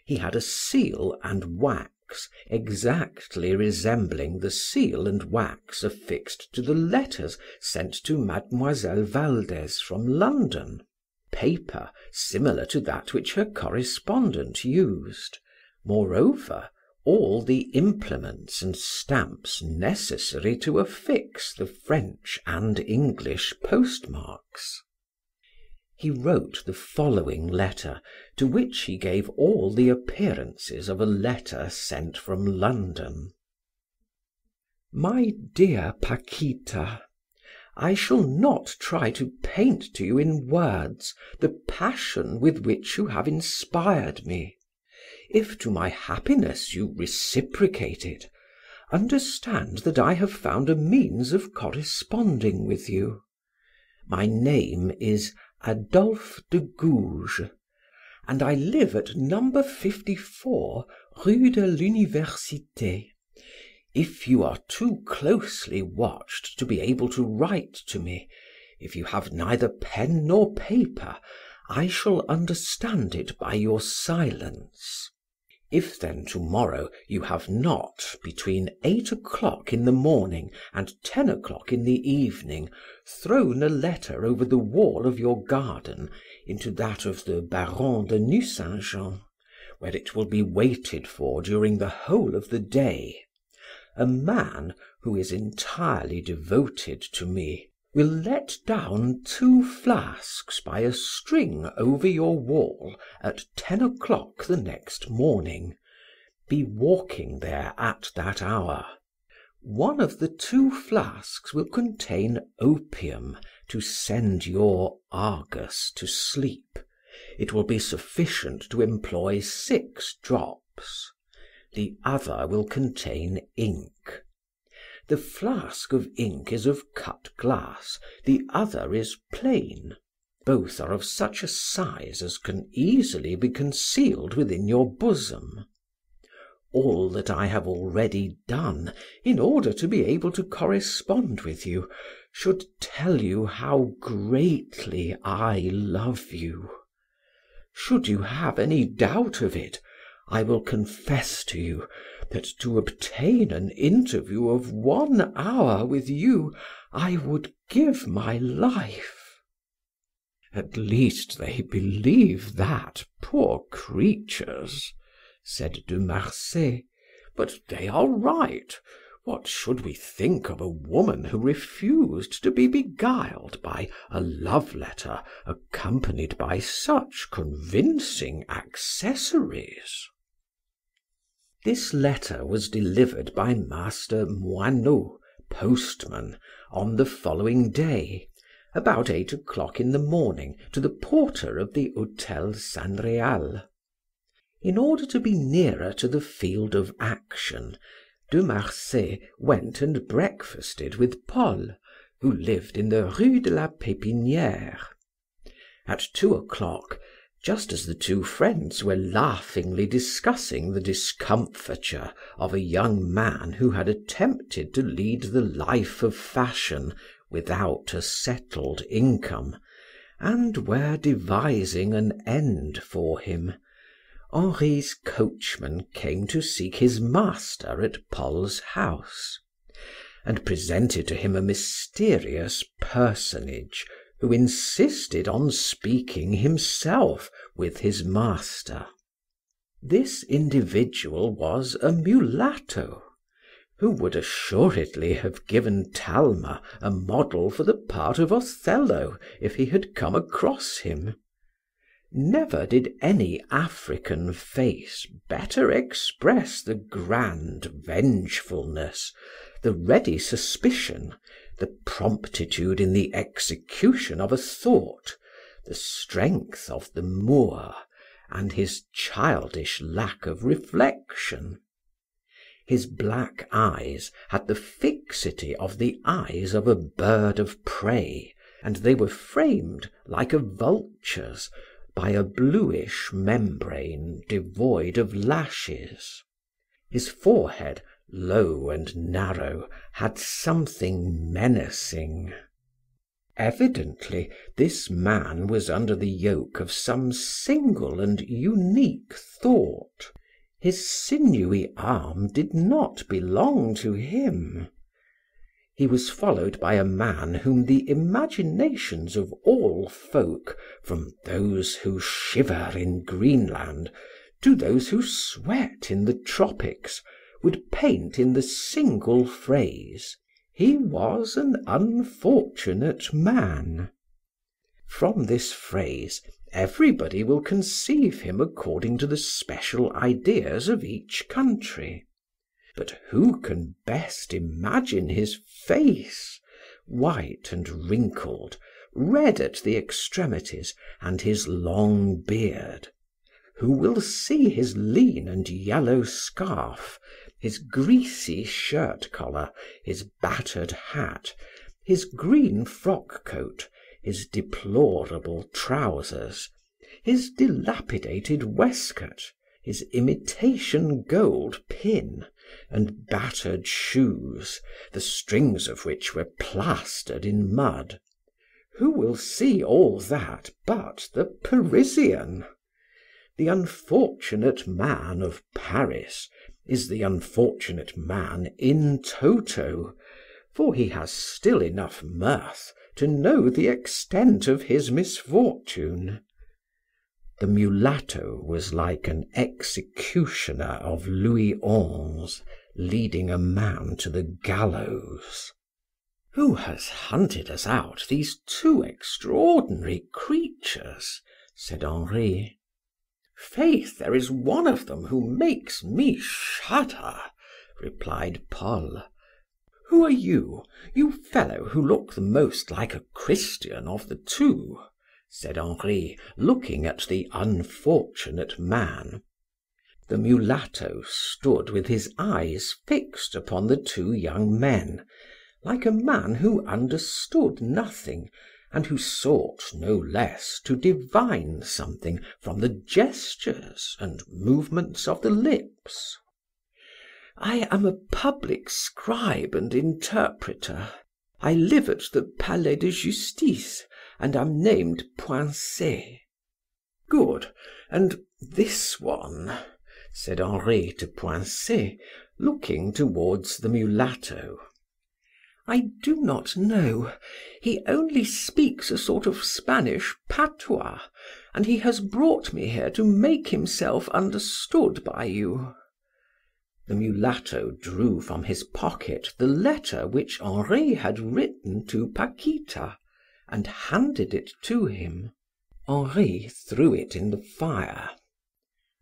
He had a seal and wax exactly resembling the seal and wax affixed to the letters sent to Mademoiselle Valdes from London. paper similar to that which her correspondent used, moreover, all the implements and stamps necessary to affix the French and English postmarks. He wrote the following letter, to which he gave all the appearances of a letter sent from London. My dear Paquita, I shall not try to paint to you in words the passion with which you have inspired me. If to my happiness you reciprocate it, understand that I have found a means of corresponding with you. My name is Adolphe de Gouges, and I live at number 54 Rue de l'Université. If you are too closely watched to be able to write to me, if you have neither pen nor paper, I shall understand it by your silence. If then tomorrow you have not, between 8 o'clock in the morning and 10 o'clock in the evening, thrown a letter over the wall of your garden into that of the Baron de Nucingen, where it will be waited for during the whole of the day, a man who is entirely devoted to me will let down 2 flasks by a string over your wall at 10 o'clock the next morning. Be walking there at that hour. One of the 2 flasks will contain opium to send your Argus to sleep. It will be sufficient to employ 6 drops. The other will contain ink. The flask of ink is of cut glass, the other is plain. Both are of such a size as can easily be concealed within your bosom. All that I have already done in order to be able to correspond with you should tell you how greatly I love you. Should you have any doubt of it, I will confess to you that to obtain an interview of 1 hour with you, I would give my life. At least they believe that, poor creatures, said De Marsay. But they are right. What should we think of a woman who refused to be beguiled by a love letter accompanied by such convincing accessories? This letter was delivered by Master Moineau, postman, on the following day, about 8 o'clock in the morning, to the porter of the Hotel San Real. In order to be nearer to the field of action, De Marsay went and breakfasted with Paul, who lived in the Rue de la Pépinière. At 2 o'clock, just as the 2 friends were laughingly discussing the discomfiture of a young man who had attempted to lead the life of fashion without a settled income, and were devising an end for him, Henri's coachman came to seek his master at Paul's house, and presented to him a mysterious personage who insisted on speaking himself with his master. This individual was a mulatto, who would assuredly have given Talma a model for the part of Othello if he had come across him. Never did any African face better express the grand vengefulness, the ready suspicion, the promptitude in the execution of a thought, the strength of the Moor, and his childish lack of reflection. His black eyes had the fixity of the eyes of a bird of prey, and they were framed, like a vulture's, by a bluish membrane devoid of lashes. His forehead, low and narrow, had something menacing. Evidently, this man was under the yoke of some single and unique thought. His sinewy arm did not belong to him. He was followed by a man whom the imaginations of all folk, from those who shiver in Greenland to those who sweat in the tropics, would paint in the single phrase, "He was an unfortunate man." From this phrase, everybody will conceive him according to the special ideas of each country. But who can best imagine his face, white and wrinkled, red at the extremities, and his long beard? Who will see his lean and yellow scarf, his greasy shirt collar, his battered hat, his green frock coat, his deplorable trousers, his dilapidated waistcoat, his imitation gold pin, and battered shoes, the strings of which were plastered in mud? Who will see all that but the Parisian? The unfortunate man of Paris is the unfortunate man in toto, for he has still enough mirth to know the extent of his misfortune. The mulatto was like an executioner of Louis XI leading a man to the gallows. "Who has hunted us out, these two extraordinary creatures?" said Honoré. "Faith, there is one of them who makes me shudder," replied Paul. "Who are you, you fellow who look the most like a Christian of the two?" said Henri, looking at the unfortunate man. The mulatto stood with his eyes fixed upon the two young men, like a man who understood nothing, and who sought no less to divine something from the gestures and movements of the lips. "I am a public scribe and interpreter. I live at the Palais de Justice, and am named Poincet." "Good, and this one?" said Henri to Poincet, looking towards the mulatto. "I do not know. He only speaks a sort of Spanish patois, and he has brought me here to make himself understood by you." The mulatto drew from his pocket the letter which Henri had written to Paquita, and handed it to him. Henri threw it in the fire.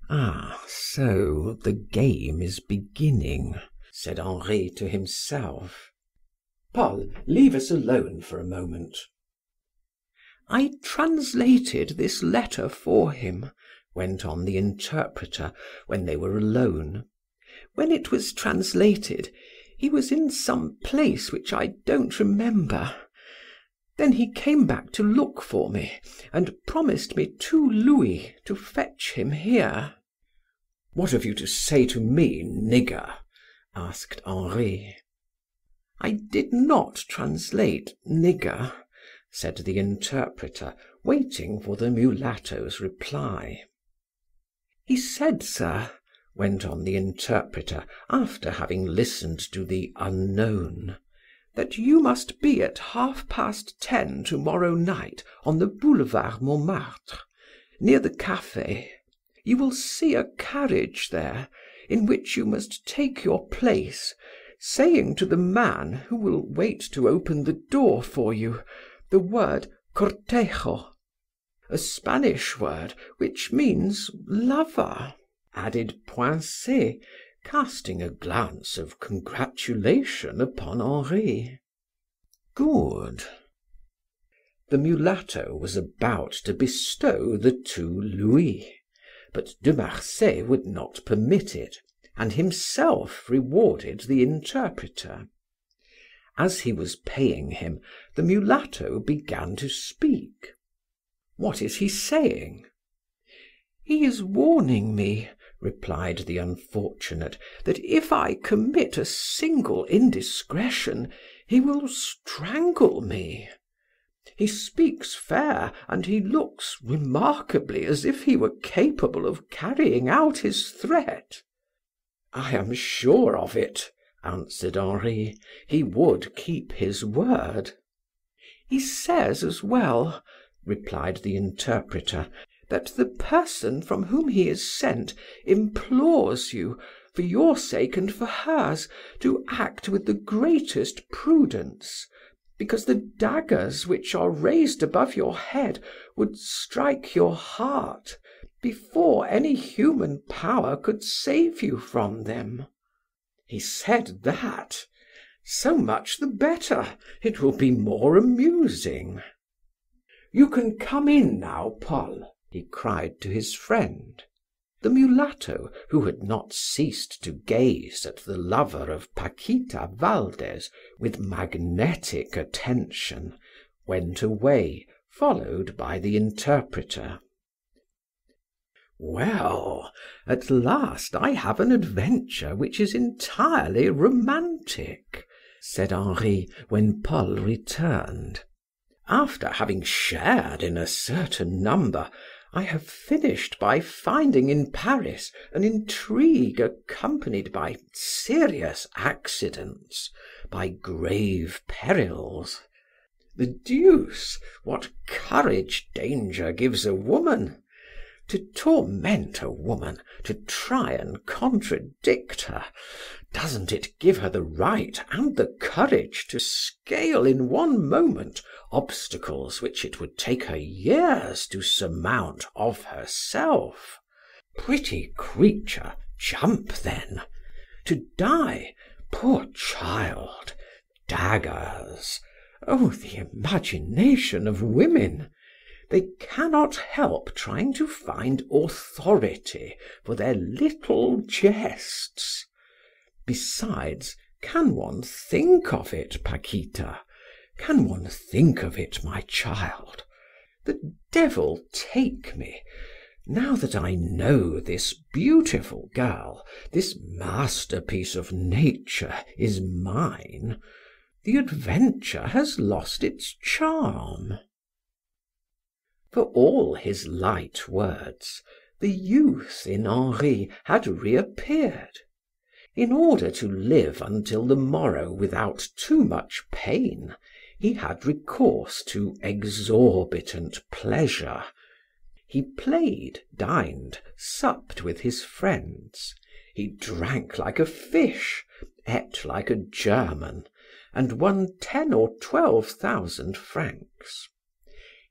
"Ah, so the game is beginning," said Henri to himself. "Paul, leave us alone for a moment." "I translated this letter for him," went on the interpreter when they were alone. "When it was translated, he was in some place which I don't remember. Then he came back to look for me and promised me 2 louis to fetch him here." "What have you to say to me, nigger?" asked Henri. "I did not translate nigger," said the interpreter, waiting for the mulatto's reply. "He said, sir," went on the interpreter, after having listened to the unknown, "that you must be at 10:30 to-morrow night on the Boulevard Montmartre, near the cafe. You will see a carriage there, in which you must take your place, saying to the man who will wait to open the door for you the word cortejo, a Spanish word which means lover," added Poincet, casting a glance of congratulation upon Henri. "Good." The mulatto was about to bestow the 2 louis, but De Marsay would not permit it, and himself rewarded the interpreter. As he was paying him, the mulatto began to speak. "What is he saying?" "He is warning me," replied the unfortunate, "that if I commit a single indiscretion, he will strangle me. He speaks fair, and he looks remarkably as if he were capable of carrying out his threat." "I am sure of it," answered Henri. He would keep his word. He says as well, replied the interpreter, that the person from whom he is sent implores you, for your sake and for hers, to act with the greatest prudence, because the daggers which are raised above your head would strike your heart before any human power could save you from them. He said that. So much the better. It will be more amusing. You can come in now, Paul, he cried to his friend. The mulatto, who had not ceased to gaze at the lover of Paquita Valdes with magnetic attention, went away, followed by the interpreter. Well, at last I have an adventure which is entirely romantic, said Henri when Paul returned. After having shared in a certain number, I have finished by finding in Paris an intrigue accompanied by serious accidents, by grave perils. The deuce, what courage danger gives a woman! To torment a woman, to try and contradict her, doesn't it give her the right and the courage to scale in one moment obstacles which it would take her years to surmount of herself? Pretty creature, jump then. To die, poor child, daggers. Oh, the imagination of women! They cannot help trying to find authority for their little jests. Besides, can one think of it, Paquita? Can one think of it, my child? The devil take me! Now that I know this beautiful girl, this masterpiece of nature is mine, the adventure has lost its charm. For all his light words, the youth in Henri had reappeared. In order to live until the morrow without too much pain, he had recourse to exorbitant pleasure. He played, dined, supped with his friends. He drank like a fish, ate like a German, and won 10 or 12,000 francs.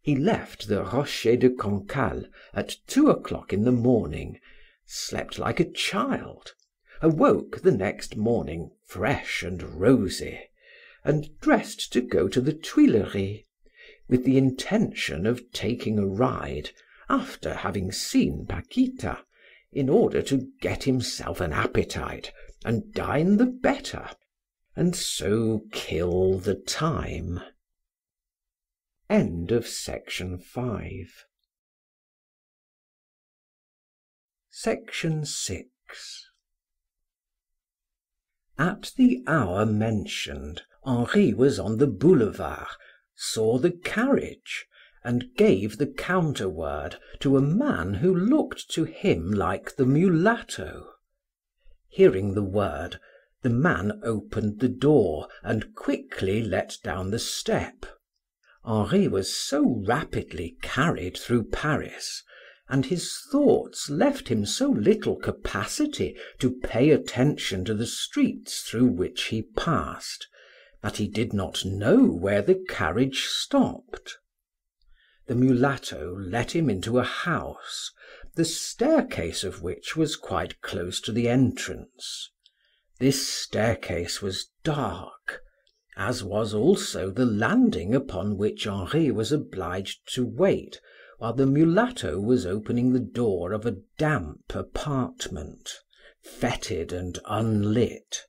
He left the Rocher de Cancale at 2 o'clock in the morning, slept like a child, awoke the next morning fresh and rosy, and dressed to go to the Tuileries, with the intention of taking a ride, after having seen Paquita, in order to get himself an appetite and dine the better, and so kill the time. End of section 5. Section 6. At the hour mentioned, Henri was on the boulevard, saw the carriage, and gave the counterword to a man who looked to him like the mulatto. Hearing the word, the man opened the door and quickly let down the step. Henri was so rapidly carried through Paris, and his thoughts left him so little capacity to pay attention to the streets through which he passed, that he did not know where the carriage stopped. The mulatto let him into a house, the staircase of which was quite close to the entrance. This staircase was dark, as was also the landing upon which Henri was obliged to wait while the mulatto was opening the door of a damp apartment, fetid and unlit,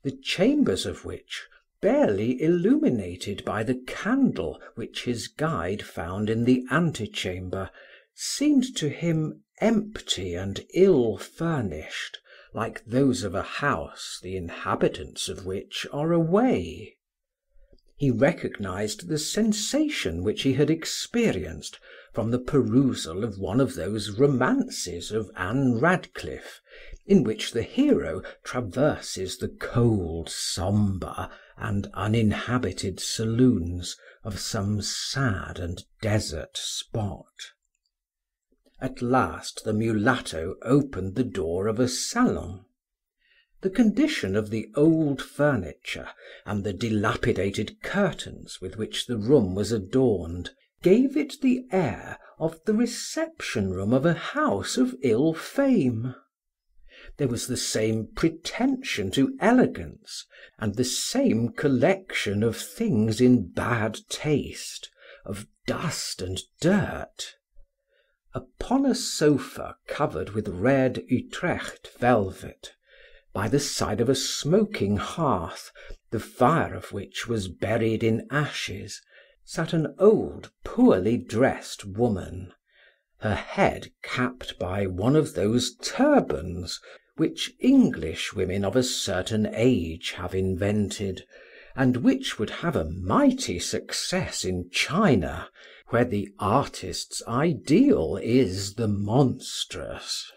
the chambers of which, barely illuminated by the candle which his guide found in the antechamber, seemed to him empty and ill furnished, like those of a house the inhabitants of which are away. He recognized the sensation which he had experienced from the perusal of one of those romances of Anne Radcliffe, in which the hero traverses the cold, sombre, and uninhabited saloons of some sad and desert spot. At last the mulatto opened the door of a salon. The condition of the old furniture and the dilapidated curtains with which the room was adorned gave it the air of the reception room of a house of ill fame. There was the same pretension to elegance and the same collection of things in bad taste, of dust and dirt. Upon a sofa covered with red Utrecht velvet, by the side of a smoking hearth, the fire of which was buried in ashes, sat an old, poorly dressed woman, her head capped by one of those turbans which English women of a certain age have invented, and which would have a mighty success in China, where the artist's ideal is the monstrous.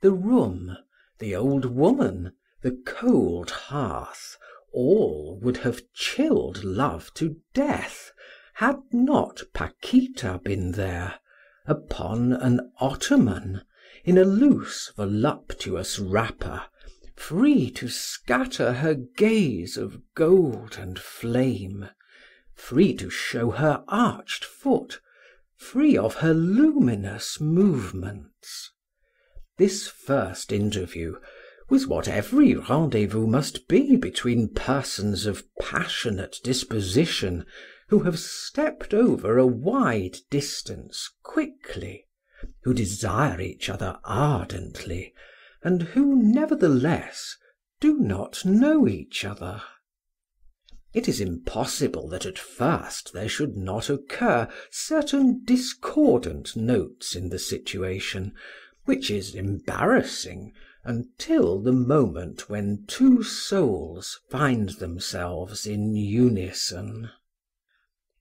The room, the old woman, the cold hearth, all would have chilled love to death, had not Paquita been there, upon an ottoman, in a loose voluptuous wrapper, free to scatter her gaze of gold and flame, free to show her arched foot, free of her luminous movements. This first interview was what every rendezvous must be between persons of passionate disposition who have stepped over a wide distance quickly, who desire each other ardently, and who nevertheless do not know each other. It is impossible that at first there should not occur certain discordant notes in the situation, which is embarrassing until the moment when two souls find themselves in unison.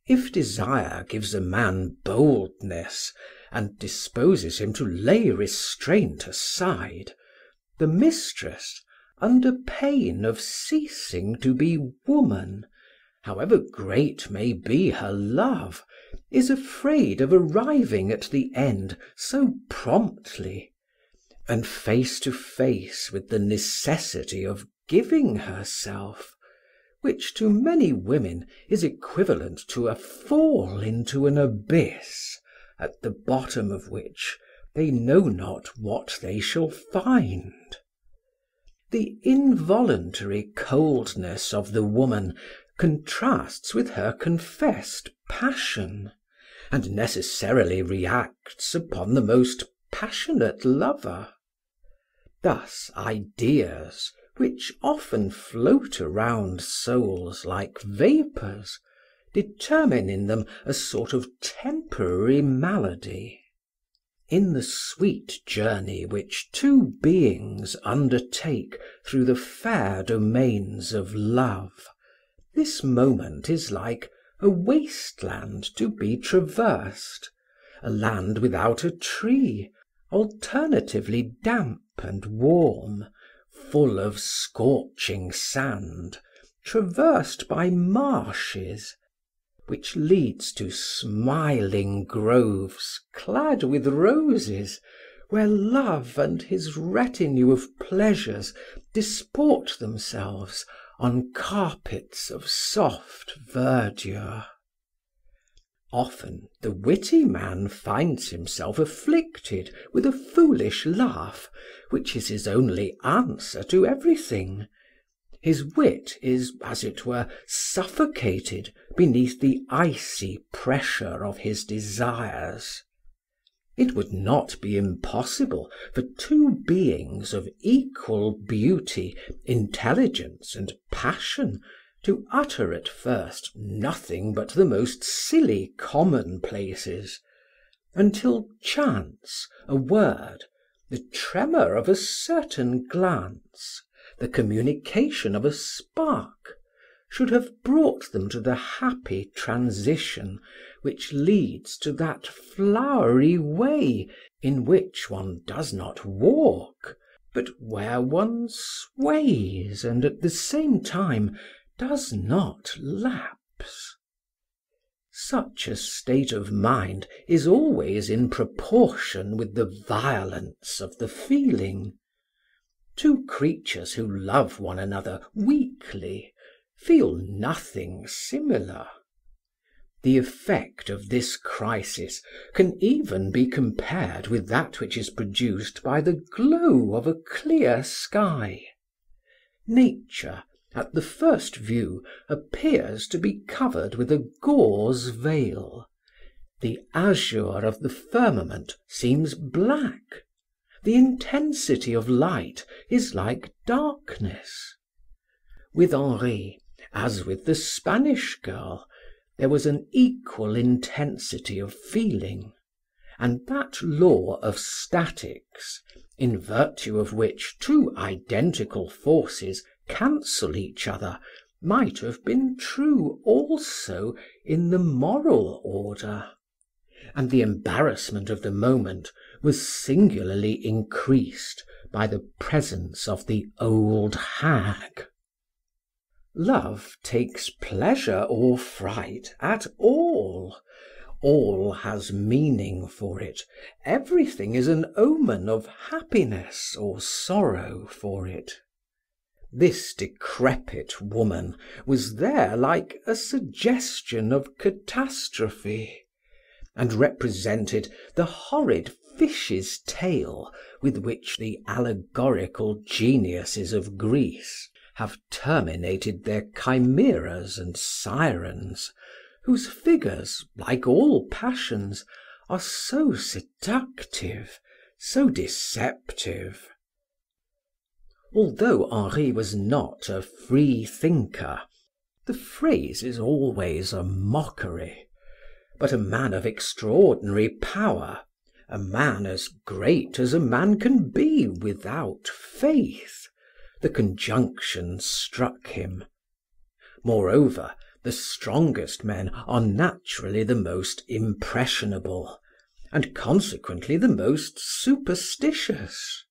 If desire gives a man boldness and disposes him to lay restraint aside, the mistress, under pain of ceasing to be woman, however great may be her love, is afraid of arriving at the end so promptly, and face to face with the necessity of giving herself, which to many women is equivalent to a fall into an abyss, at the bottom of which they know not what they shall find. The involuntary coldness of the woman contrasts with her confessed passion, and necessarily reacts upon the most passionate lover. Thus ideas, which often float around souls like vapours, determine in them a sort of temporary malady. In the sweet journey which two beings undertake through the fair domains of love, this moment is like a wasteland to be traversed, a land without a tree, alternately damp and warm, full of scorching sand, traversed by marshes, which leads to smiling groves clad with roses, where love and his retinue of pleasures disport themselves on carpets of soft verdure. Often the witty man finds himself afflicted with a foolish laugh, which is his only answer to everything. His wit is, as it were, suffocated beneath the icy pressure of his desires. It would not be impossible for two beings of equal beauty, intelligence, and passion to utter at first nothing but the most silly commonplaces, until chance, a word, the tremor of a certain glance, the communication of a spark, should have brought them to the happy transition which leads to that flowery way in which one does not walk, but where one sways and at the same time does not lapse. Such a state of mind is always in proportion with the violence of the feeling. Two creatures who love one another weakly feel nothing similar. The effect of this crisis can even be compared with that which is produced by the glow of a clear sky. Nature, at the first view, appears to be covered with a gauze veil. The azure of the firmament seems black. The intensity of light is like darkness. With Henri, as with the Spanish girl, there was an equal intensity of feeling, and that law of statics, in virtue of which two identical forces cancel each other, might have been true also in the moral order, and the embarrassment of the moment was singularly increased by the presence of the old hag. Love takes pleasure or fright at all. All has meaning for it. Everything is an omen of happiness or sorrow for it. This decrepit woman was there like a suggestion of catastrophe, and represented the horrid fish's tail with which the allegorical geniuses of Greece have terminated their chimeras and sirens, whose figures, like all passions, are so seductive, so deceptive. Although Henri was not a free thinker, the phrase is always a mockery, but a man of extraordinary power, a man as great as a man can be without faith, the conjunction struck him. Moreover, the strongest men are naturally the most impressionable, and consequently the most superstitious.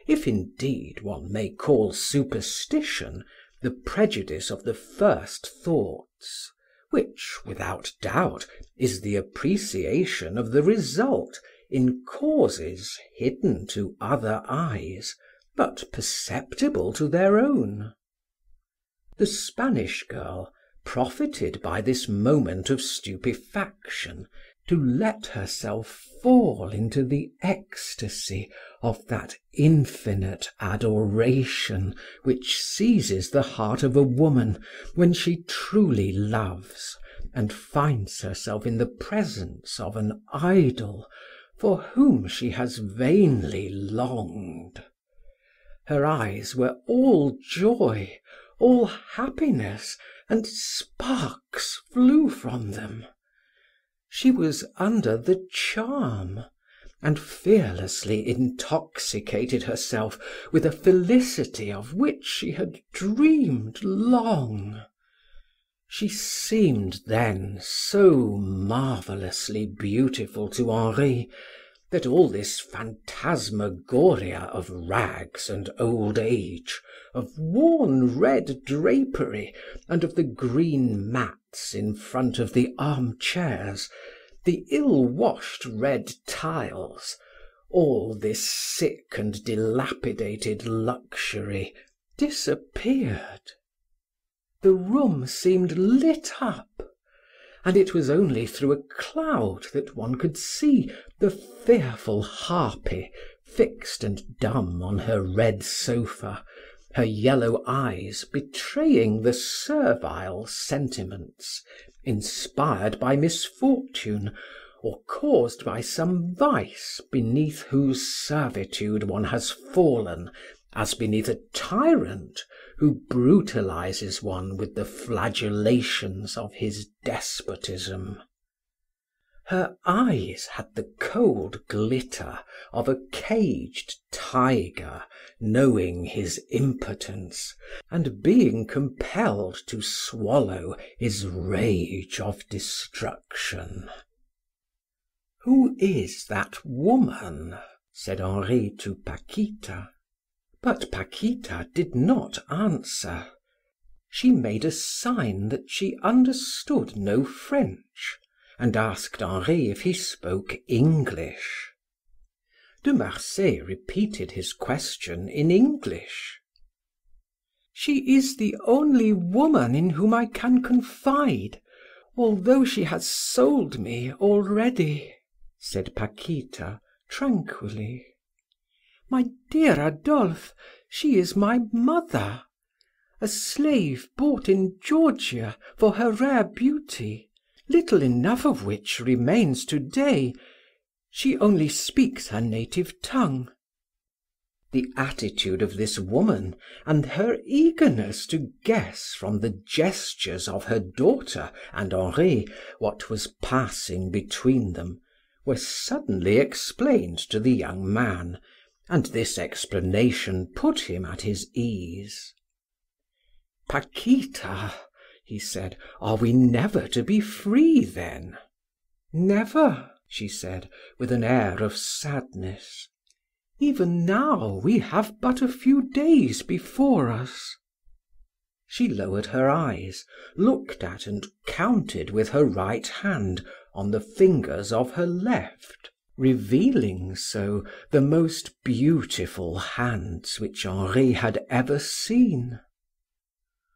If indeed one may call superstition the prejudice of the first thoughts, which, without doubt, is the appreciation of the result in causes hidden to other eyes, but perceptible to their own. The Spanish girl profited by this moment of stupefaction to let herself fall into the ecstasy of that infinite adoration which seizes the heart of a woman when she truly loves and finds herself in the presence of an idol for whom she has vainly longed. Her eyes were all joy, all happiness, and sparks flew from them. She was under the charm, and fearlessly intoxicated herself with a felicity of which she had dreamed long. She seemed then so marvelously beautiful to Henri that all this phantasmagoria of rags and old age, of worn red drapery, and of the green mats in front of the armchairs, the ill-washed red tiles, all this sick and dilapidated luxury disappeared. The room seemed lit up, and it was only through a cloud that one could see the fearful harpy fixed and dumb on her red sofa, her yellow eyes betraying the servile sentiments inspired by misfortune or caused by some vice beneath whose servitude one has fallen, as beneath a tyrant who brutalizes one with the flagellations of his despotism. Her eyes had the cold glitter of a caged tiger knowing his impotence and being compelled to swallow his rage of destruction. "Who is that woman?" said Henri to Paquita. But Paquita did not answer. She made a sign that she understood no French, and asked Henri if he spoke English. De Marsay repeated his question in English. "She is the only woman in whom I can confide, although she has sold me already," said Paquita tranquilly. "My dear Adolphe, she is my mother, a slave bought in Georgia for her rare beauty, little enough of which remains today. She only speaks her native tongue." The attitude of this woman and her eagerness to guess from the gestures of her daughter and Henri what was passing between them were suddenly explained to the young man, and this explanation put him at his ease. "Paquita," he said, "are we never to be free then?" "Never," she said, with an air of sadness. "Even now we have but a few days before us." She lowered her eyes, looked at and counted with her right hand on the fingers of her left, revealing so the most beautiful hands which Henri had ever seen.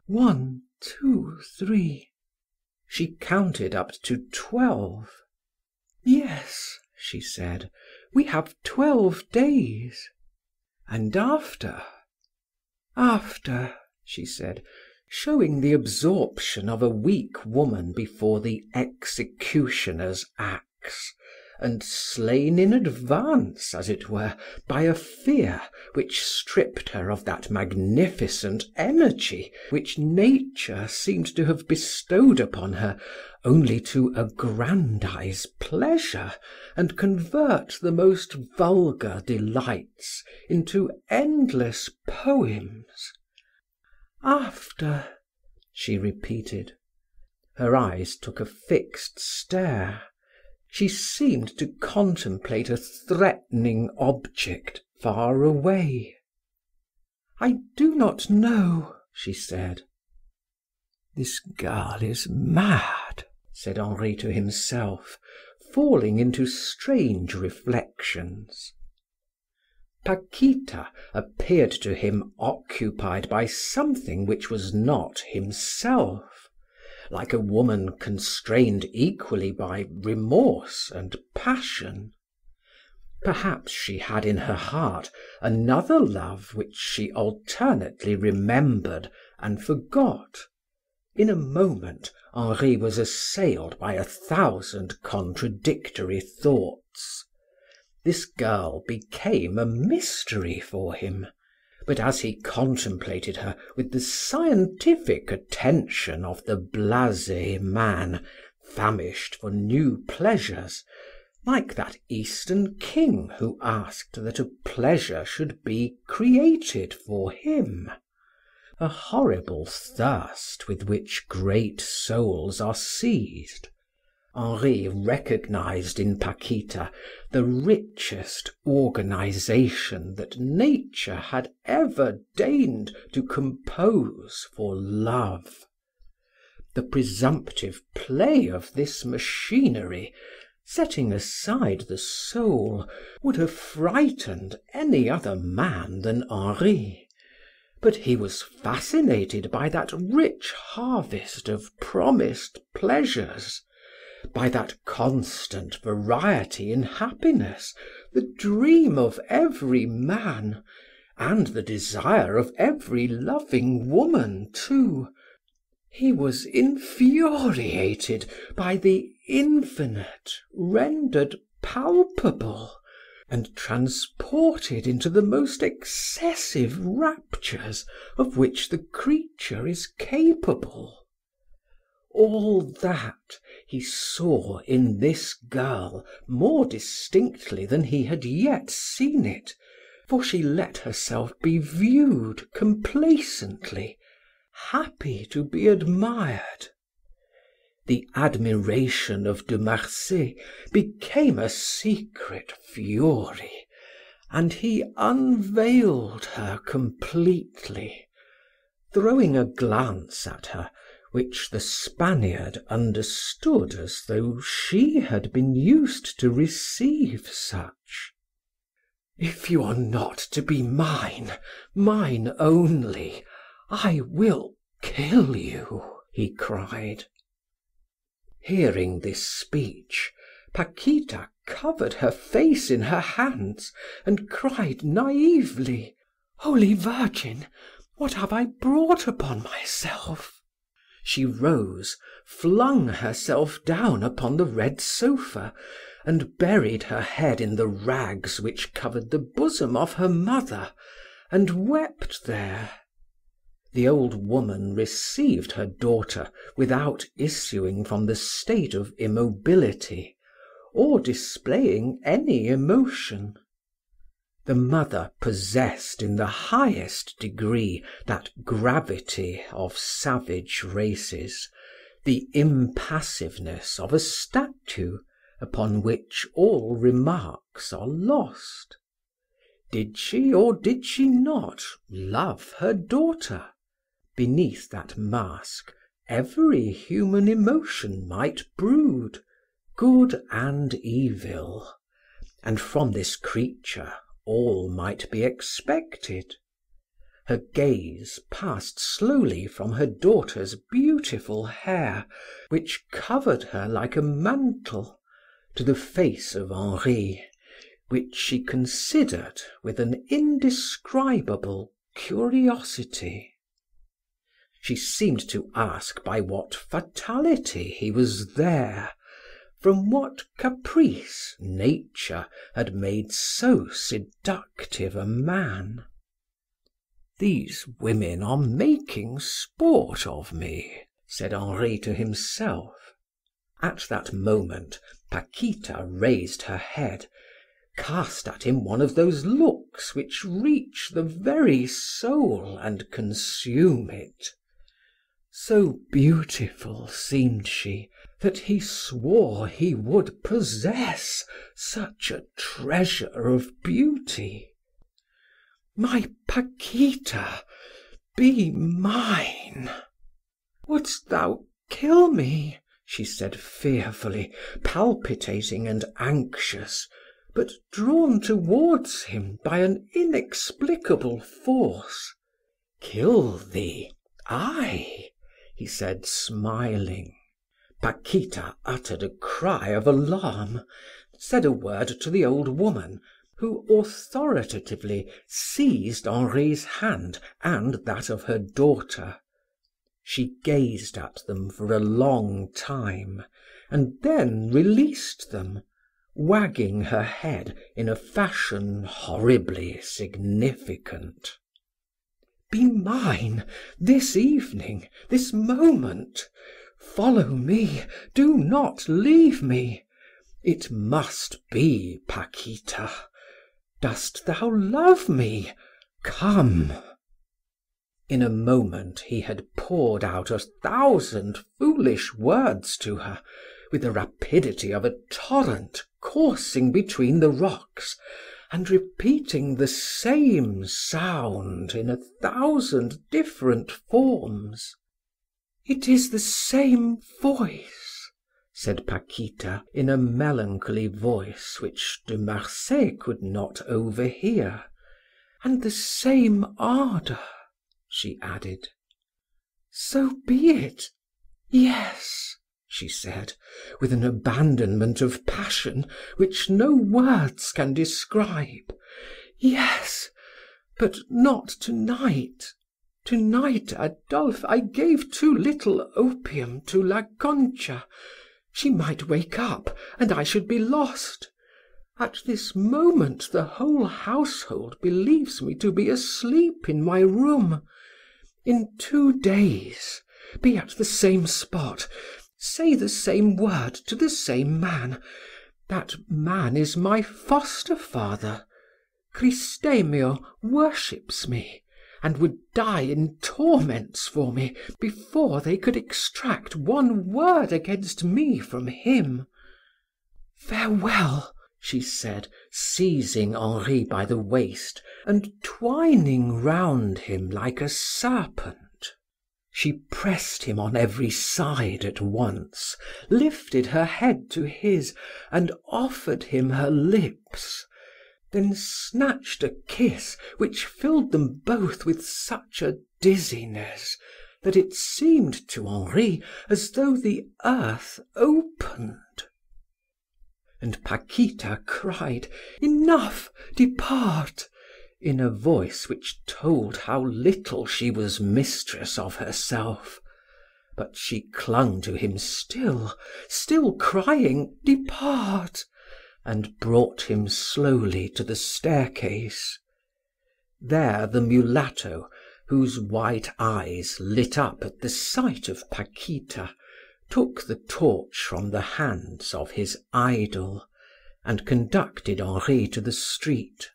1, 2, 3. She counted up to 12. "Yes," she said, "we have 12 days." "And after?" "After," she said, showing the absorption of a weak woman before the executioner's axe, and slain in advance, as it were, by a fear which stripped her of that magnificent energy which nature seemed to have bestowed upon her only to aggrandize pleasure and convert the most vulgar delights into endless poems. "After," she repeated. Her eyes took a fixed stare. She seemed to contemplate a threatening object far away. "I do not know," she said. "This girl is mad," said Henri to himself, falling into strange reflections. Paquita appeared to him occupied by something which was not himself, like a woman constrained equally by remorse and passion. Perhaps she had in her heart another love which she alternately remembered and forgot. In a moment, Henri was assailed by 1,000 contradictory thoughts. This girl became a mystery for him. But as he contemplated her with the scientific attention of the blasé man, famished for new pleasures, like that Eastern king who asked that a pleasure should be created for him, a horrible thirst with which great souls are seized, Henri recognized in Paquita the richest organization that nature had ever deigned to compose for love. The presumptive play of this machinery, setting aside the soul, would have frightened any other man than Henri, but he was fascinated by that rich harvest of promised pleasures, by that constant variety in happiness, the dream of every man, and the desire of every loving woman too. He was infuriated by the infinite rendered palpable, and transported into the most excessive raptures of which the creature is capable. All that he saw in this girl more distinctly than he had yet seen it, for she let herself be viewed complacently, happy to be admired. The admiration of De Marsay became a secret fury, and he unveiled her completely, throwing a glance at her which the Spaniard understood as though she had been used to receive such. "If you are not to be mine, mine only, I will kill you," he cried. Hearing this speech, Paquita covered her face in her hands and cried naively, "Holy Virgin, what have I brought upon myself?" She rose, flung herself down upon the red sofa, and buried her head in the rags which covered the bosom of her mother, and wept there. The old woman received her daughter without issuing from the state of immobility, or displaying any emotion. The mother possessed in the highest degree that gravity of savage races, the impassiveness of a statue upon which all remarks are lost. Did she or did she not love her daughter? Beneath that mask, every human emotion might brood, good and evil, and from this creature all might be expected. Her gaze passed slowly from her daughter's beautiful hair, which covered her like a mantle, to the face of Henri, which she considered with an indescribable curiosity. She seemed to ask by what fatality he was there, from what caprice nature had made so seductive a man. "These women are making sport of me," said Henri to himself. At that moment, Paquita raised her head, cast at him one of those looks which reach the very soul and consume it. So beautiful seemed she that he swore he would possess such a treasure of beauty. "My Paquita, be mine. Wouldst thou kill me?" she said fearfully, palpitating and anxious, but drawn towards him by an inexplicable force. "Kill thee? I?" he said, smiling. Paquita uttered a cry of alarm, said a word to the old woman, who authoritatively seized Henri's hand and that of her daughter. She gazed at them for a long time, and then released them, wagging her head in a fashion horribly significant. "Be mine this evening, this moment. Follow me, do not leave me. It must be, Paquita. Dost thou love me? Come." In a moment he had poured out 1,000 foolish words to her, with the rapidity of a torrent coursing between the rocks, and repeating the same sound in 1,000 different forms. "It is the same voice," said Paquita in a melancholy voice which De Marsay could not overhear, "and the same ardor," she added. "So be it. Yes," she said, with an abandonment of passion which no words can describe. "Yes, but not tonight. Tonight, Adolphe, I gave too little opium to La Concha. She might wake up, and I should be lost. At this moment, the whole household believes me to be asleep in my room. In 2 days, be at the same spot, say the same word to the same man. That man is my foster father. Christemio worships me, and would die in torments for me before they could extract one word against me from him. Farewell, she said, seizing Henri by the waist and twining round him like a serpent. She pressed him on every side at once, lifted her head to his, and offered him her lips, then snatched a kiss which filled them both with such a dizziness that it seemed to Henri as though the earth opened. And Paquita cried, "Enough, depart," in a voice which told how little she was mistress of herself. But she clung to him still crying, "Depart," and brought him slowly to the staircase. There the mulatto, whose white eyes lit up at the sight of Paquita, took the torch from the hands of his idol, and conducted Henri to the street.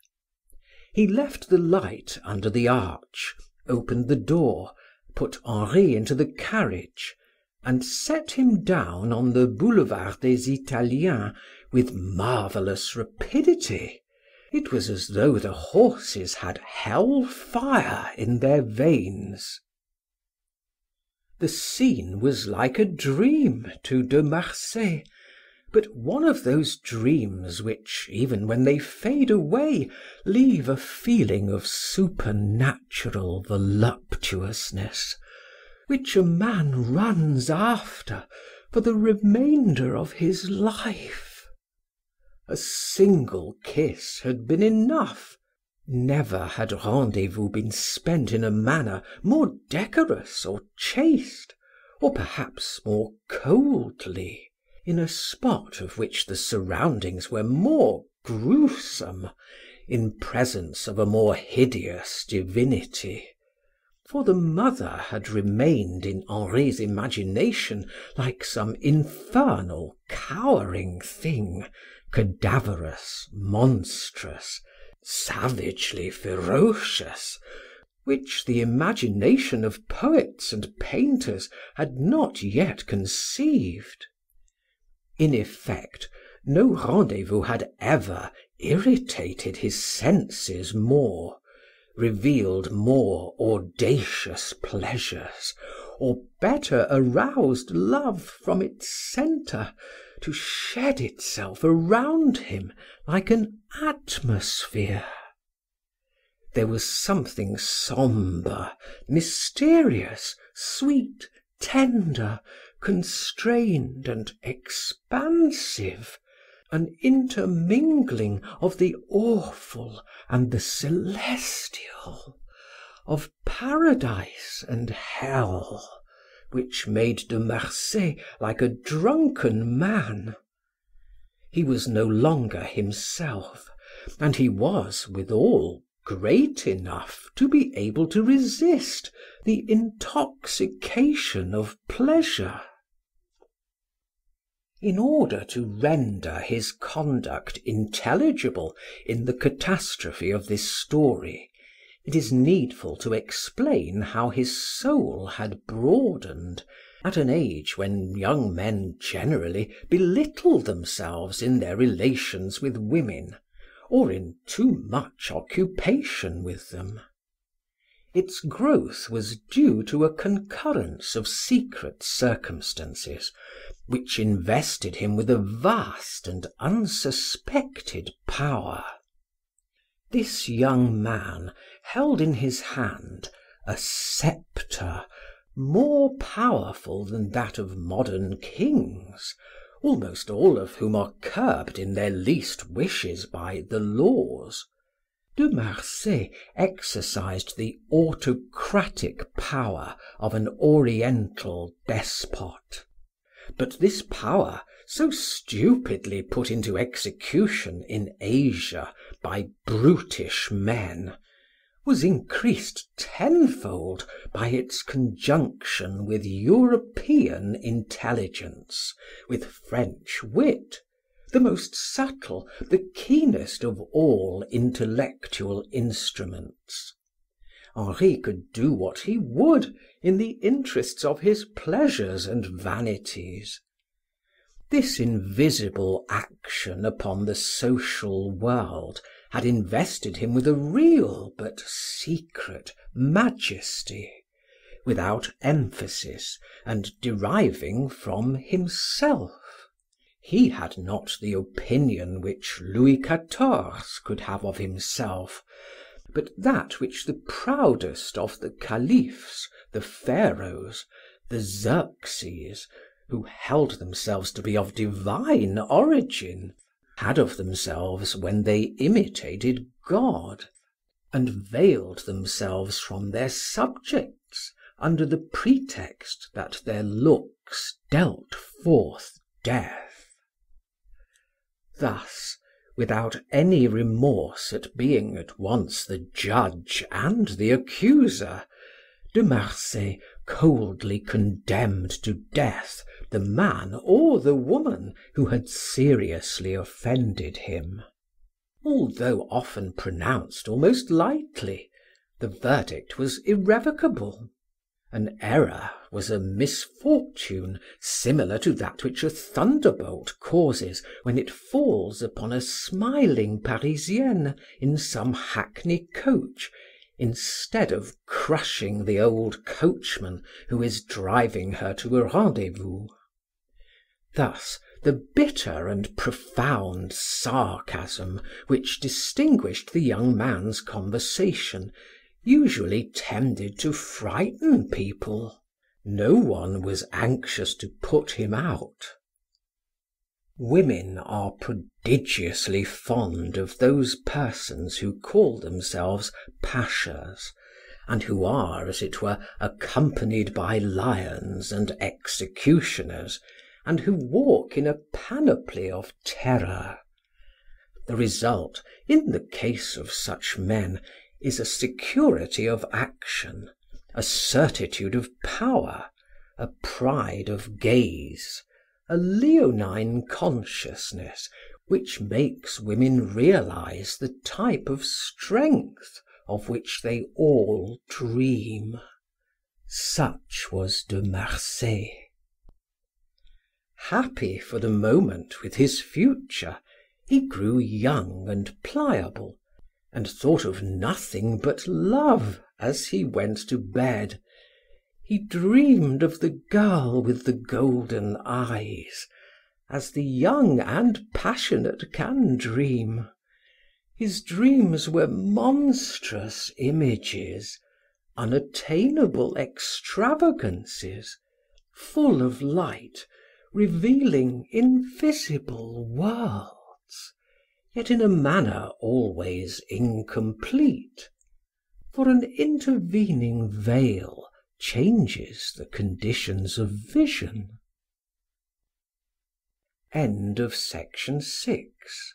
He left the light under the arch, opened the door, put Henri into the carriage, and set him down on the Boulevard des Italiens with marvelous rapidity. It was as though the horses had hell fire in their veins. The scene was like a dream to de Marsay, but one of those dreams which, even when they fade away, leave a feeling of supernatural voluptuousness, which a man runs after for the remainder of his life. A single kiss had been enough. Never had rendezvous been spent in a manner more decorous or chaste, or perhaps more coldly, in a spot of which the surroundings were more gruesome, in presence of a more hideous divinity. For the mother had remained in Henri's imagination like some infernal, cowering thing, cadaverous, monstrous, savagely ferocious, which the imagination of poets and painters had not yet conceived. In effect, no rendezvous had ever irritated his senses more, revealed more audacious pleasures, or better aroused love from its centre to shed itself around him like an atmosphere. There was something sombre, mysterious, sweet, tender, constrained, and expansive, an intermingling of the awful and the celestial, of paradise and hell, which made de Marsay like a drunken man. He was no longer himself, and he was, withal, great enough to be able to resist the intoxication of pleasure. In order to render his conduct intelligible in the catastrophe of this story, it is needful to explain how his soul had broadened at an age when young men generally belittle themselves in their relations with women, or in too much occupation with them. Its growth was due to a concurrence of secret circumstances which invested him with a vast and unsuspected power. This young man held in his hand a sceptre more powerful than that of modern kings, almost all of whom are curbed in their least wishes by the laws. De Marsay exercised the autocratic power of an oriental despot. But this power, so stupidly put into execution in Asia by brutish men, was increased tenfold by its conjunction with European intelligence, with French wit, the most subtle, the keenest of all intellectual instruments. Henri could do what he would in the interests of his pleasures and vanities. This invisible action upon the social world had invested him with a real but secret majesty, without emphasis and deriving from himself. He had not the opinion which Louis XIV could have of himself, but that which the proudest of the caliphs, the pharaohs, the Xerxes, who held themselves to be of divine origin, had of themselves when they imitated God, and veiled themselves from their subjects under the pretext that their looks dealt forth death. Thus, without any remorse at being at once the judge and the accuser, De Marsay coldly condemned to death the man or the woman who had seriously offended him. Although often pronounced almost lightly, the verdict was irrevocable. An error was a misfortune similar to that which a thunderbolt causes when it falls upon a smiling Parisienne in some hackney coach, instead of crushing the old coachman who is driving her to a rendezvous. Thus, the bitter and profound sarcasm which distinguished the young man's conversation usually tended to frighten people. No one was anxious to put him out. Women are prodigiously fond of those persons who call themselves pashas, and who are, as it were, accompanied by lions and executioners, and who walk in a panoply of terror. The result, in the case of such men, is a security of action, a certitude of power, a pride of gaze, a leonine consciousness which makes women realize the type of strength of which they all dream. Such was De Marsay. Happy for the moment with his future, he grew young and pliable, and thought of nothing but love as he went to bed. He dreamed of the girl with the golden eyes, as the young and passionate can dream. His dreams were monstrous images, unattainable extravagances, full of light, revealing invisible worlds, yet in a manner always incomplete, for an intervening veil changes the conditions of vision. End of section 6.